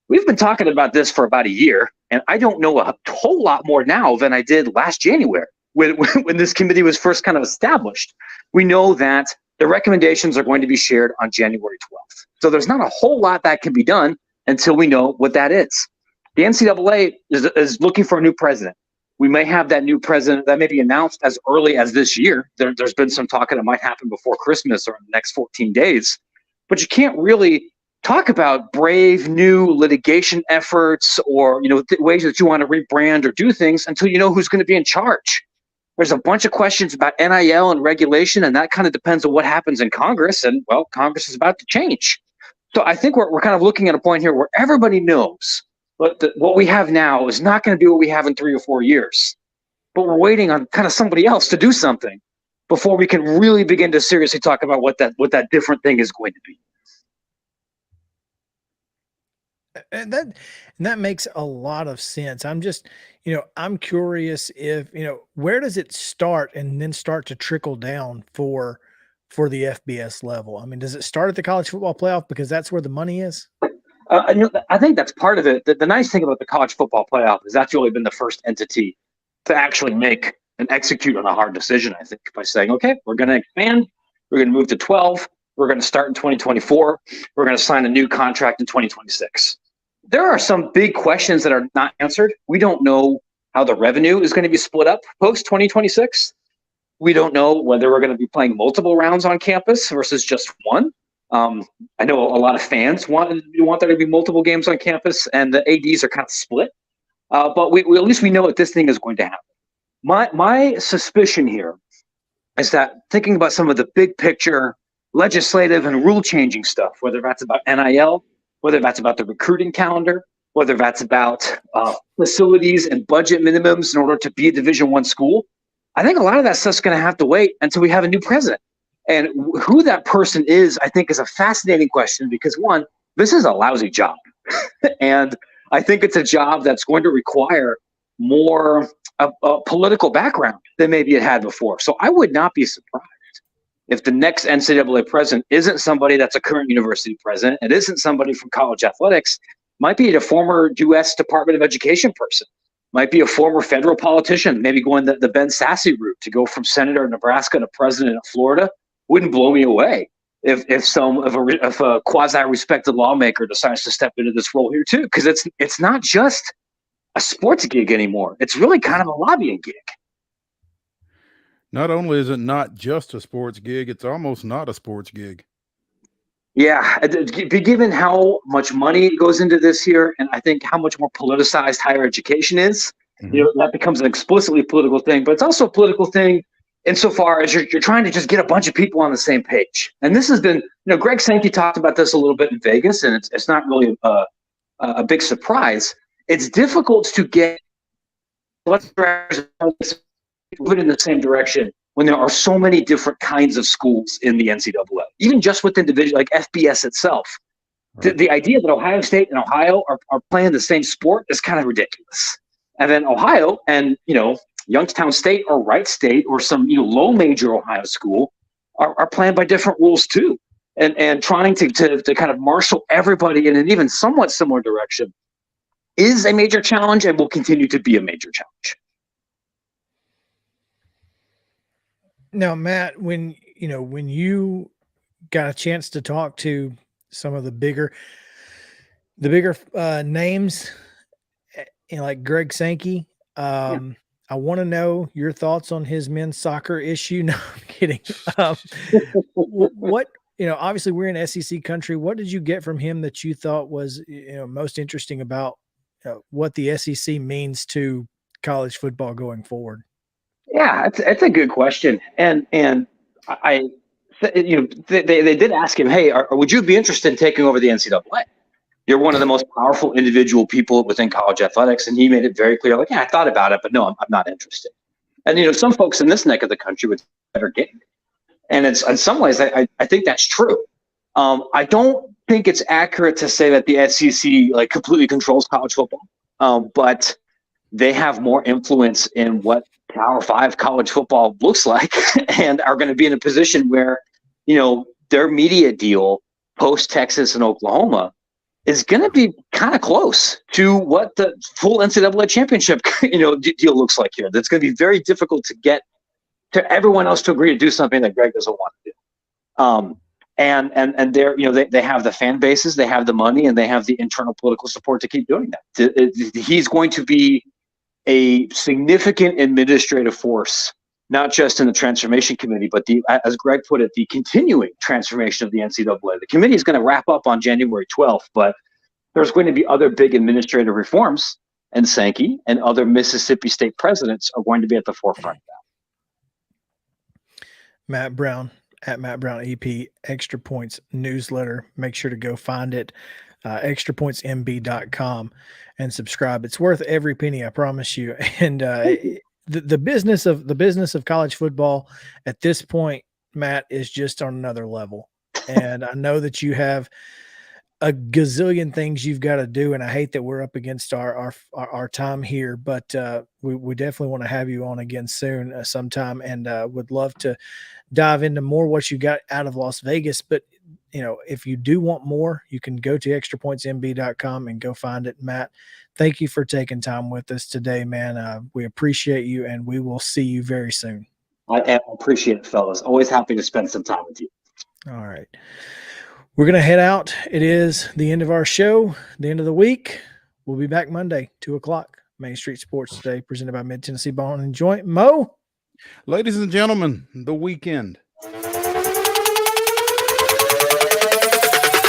N: we've been talking about this for about a year, and I don't know a whole lot more now than I did last January when this committee was first kind of established. We know that the recommendations are going to be shared on January 12th. So there's not a whole lot that can be done until we know what that is. The NCAA is looking for a new president. We may have that new president that may be announced as early as this year. There's been some talk that it might happen before Christmas or in the next 14 days. But you can't really talk about brave new litigation efforts or ways that you want to rebrand or do things until you know who's going to be in charge. There's a bunch of questions about NIL and regulation, and that kind of depends on what happens in Congress. And, well, Congress is about to change. So I think we're kind of looking at a point here where everybody knows what we have now is not going to be what we have in 3 or 4 years. But we're waiting on kind of somebody else to do something before we can really begin to seriously talk about what that different thing is going to be.
B: And that makes a lot of sense. I'm just, I'm curious if, where does it start and then start to trickle down for the FBS level? I mean, does it start at the college football playoff because that's where the money is?
N: I think that's part of it. The nice thing about the college football playoff is that's really been the first entity to actually make and execute on a hard decision, I think, by saying, okay, we're going to expand. We're going to move to 12. We're going to start in 2024. We're going to sign a new contract in 2026. There are some big questions that are not answered. We don't know how the revenue is going to be split up post 2026. We don't know whether we're going to be playing multiple rounds on campus versus just one. I know a lot of fans want there to be multiple games on campus, and the ADs are kind of split. But we at least we know what this thing is going to happen. My suspicion here is that thinking about some of the big picture legislative and rule changing stuff, whether that's about NIL, whether that's about the recruiting calendar, whether that's about facilities and budget minimums in order to be a Division I school, I think a lot of that stuff's going to have to wait until we have a new president. And who that person is, I think, is a fascinating question because, one, this is a lousy job. And I think it's a job that's going to require more a political background than maybe it had before. So I would not be surprised if the next NCAA president isn't somebody that's a current university president, it isn't somebody from college athletics, might be a former U.S. Department of Education person, might be a former federal politician, maybe going the Ben Sasse route to go from senator of Nebraska to president of Florida. Wouldn't blow me away if a quasi-respected lawmaker decides to step into this role here too, because it's not just a sports gig anymore. It's really kind of a lobbying gig.
C: Not only is it not just a sports gig, it's almost not a sports gig.
N: Yeah, given how much money goes into this here, and I think how much more politicized higher education is, that becomes an explicitly political thing, but it's also a political thing insofar as you're trying to just get a bunch of people on the same page. And this has been, Greg Sankey talked about this a little bit in Vegas, and it's not really a big surprise. It's difficult to get moving in the same direction when there are so many different kinds of schools in the NCAA, even just within division, like FBS itself. Right. The idea that Ohio State and Ohio are playing the same sport is kind of ridiculous. And then Ohio and, Youngstown State or Wright State or some low major Ohio school are playing by different rules too, and trying to kind of marshal everybody in an even somewhat similar direction is a major challenge and will continue to be a major challenge.
B: Now, Matt, when you got a chance to talk to some of the bigger names, like Greg Sankey, I want to know your thoughts on his men's soccer issue. No, I'm kidding. What, obviously we're in SEC country. What did you get from him that you thought was, most interesting about what the SEC means to college football going forward?
N: Yeah, it's a good question. And they did ask him, hey, would you be interested in taking over the NCAA? You're one of the most powerful individual people within college athletics. And he made it very clear, I thought about it, but no, I'm not interested. And, some folks in this neck of the country would better get it. And it's in some ways, I think that's true. I don't think it's accurate to say that the SEC completely controls college football. but they have more influence in what Power 5 college football looks like and are going to be in a position where, their media deal post Texas and Oklahoma is going to be kind of close to what the full NCAA championship, deal looks like here. That's going to be very difficult to get to everyone else to agree to do something that Greg doesn't want to do. And they're, they have the fan bases, they have the money, and they have the internal political support to keep doing that. He's going to be a significant administrative force, not just in the transformation committee, but as Greg put it, the continuing transformation of the NCAA. The committee is going to wrap up on January 12th, but there's going to be other big administrative reforms, and Sankey and other Mississippi State presidents are going to be at the forefront of that.
B: Matt Brown at Matt Brown EP, Extra Points newsletter. Make sure to go find it, extrapointsmb.com, and subscribe. It's worth every penny, I promise you. And the business of college football at this point, Matt, is just on another level. And I know that you have a gazillion things you've got to do, and I hate that we're up against our time here, but we definitely want to have you on again soon sometime, and would love to dive into more what you got out of Las Vegas. But if you do want more, you can go to extrapointsmb.com and go find it. Matt, thank you for taking time with us today, man. We appreciate you, and we will see you very soon.
N: I appreciate it, fellas. Always happy to spend some time with you.
B: All right. We're going to head out. It is the end of our show, the end of the week. We'll be back Monday, 2:00. Main Street Sports Today, presented by Mid-Tennessee Bone and Joint. Mo?
C: Ladies and gentlemen, the weekend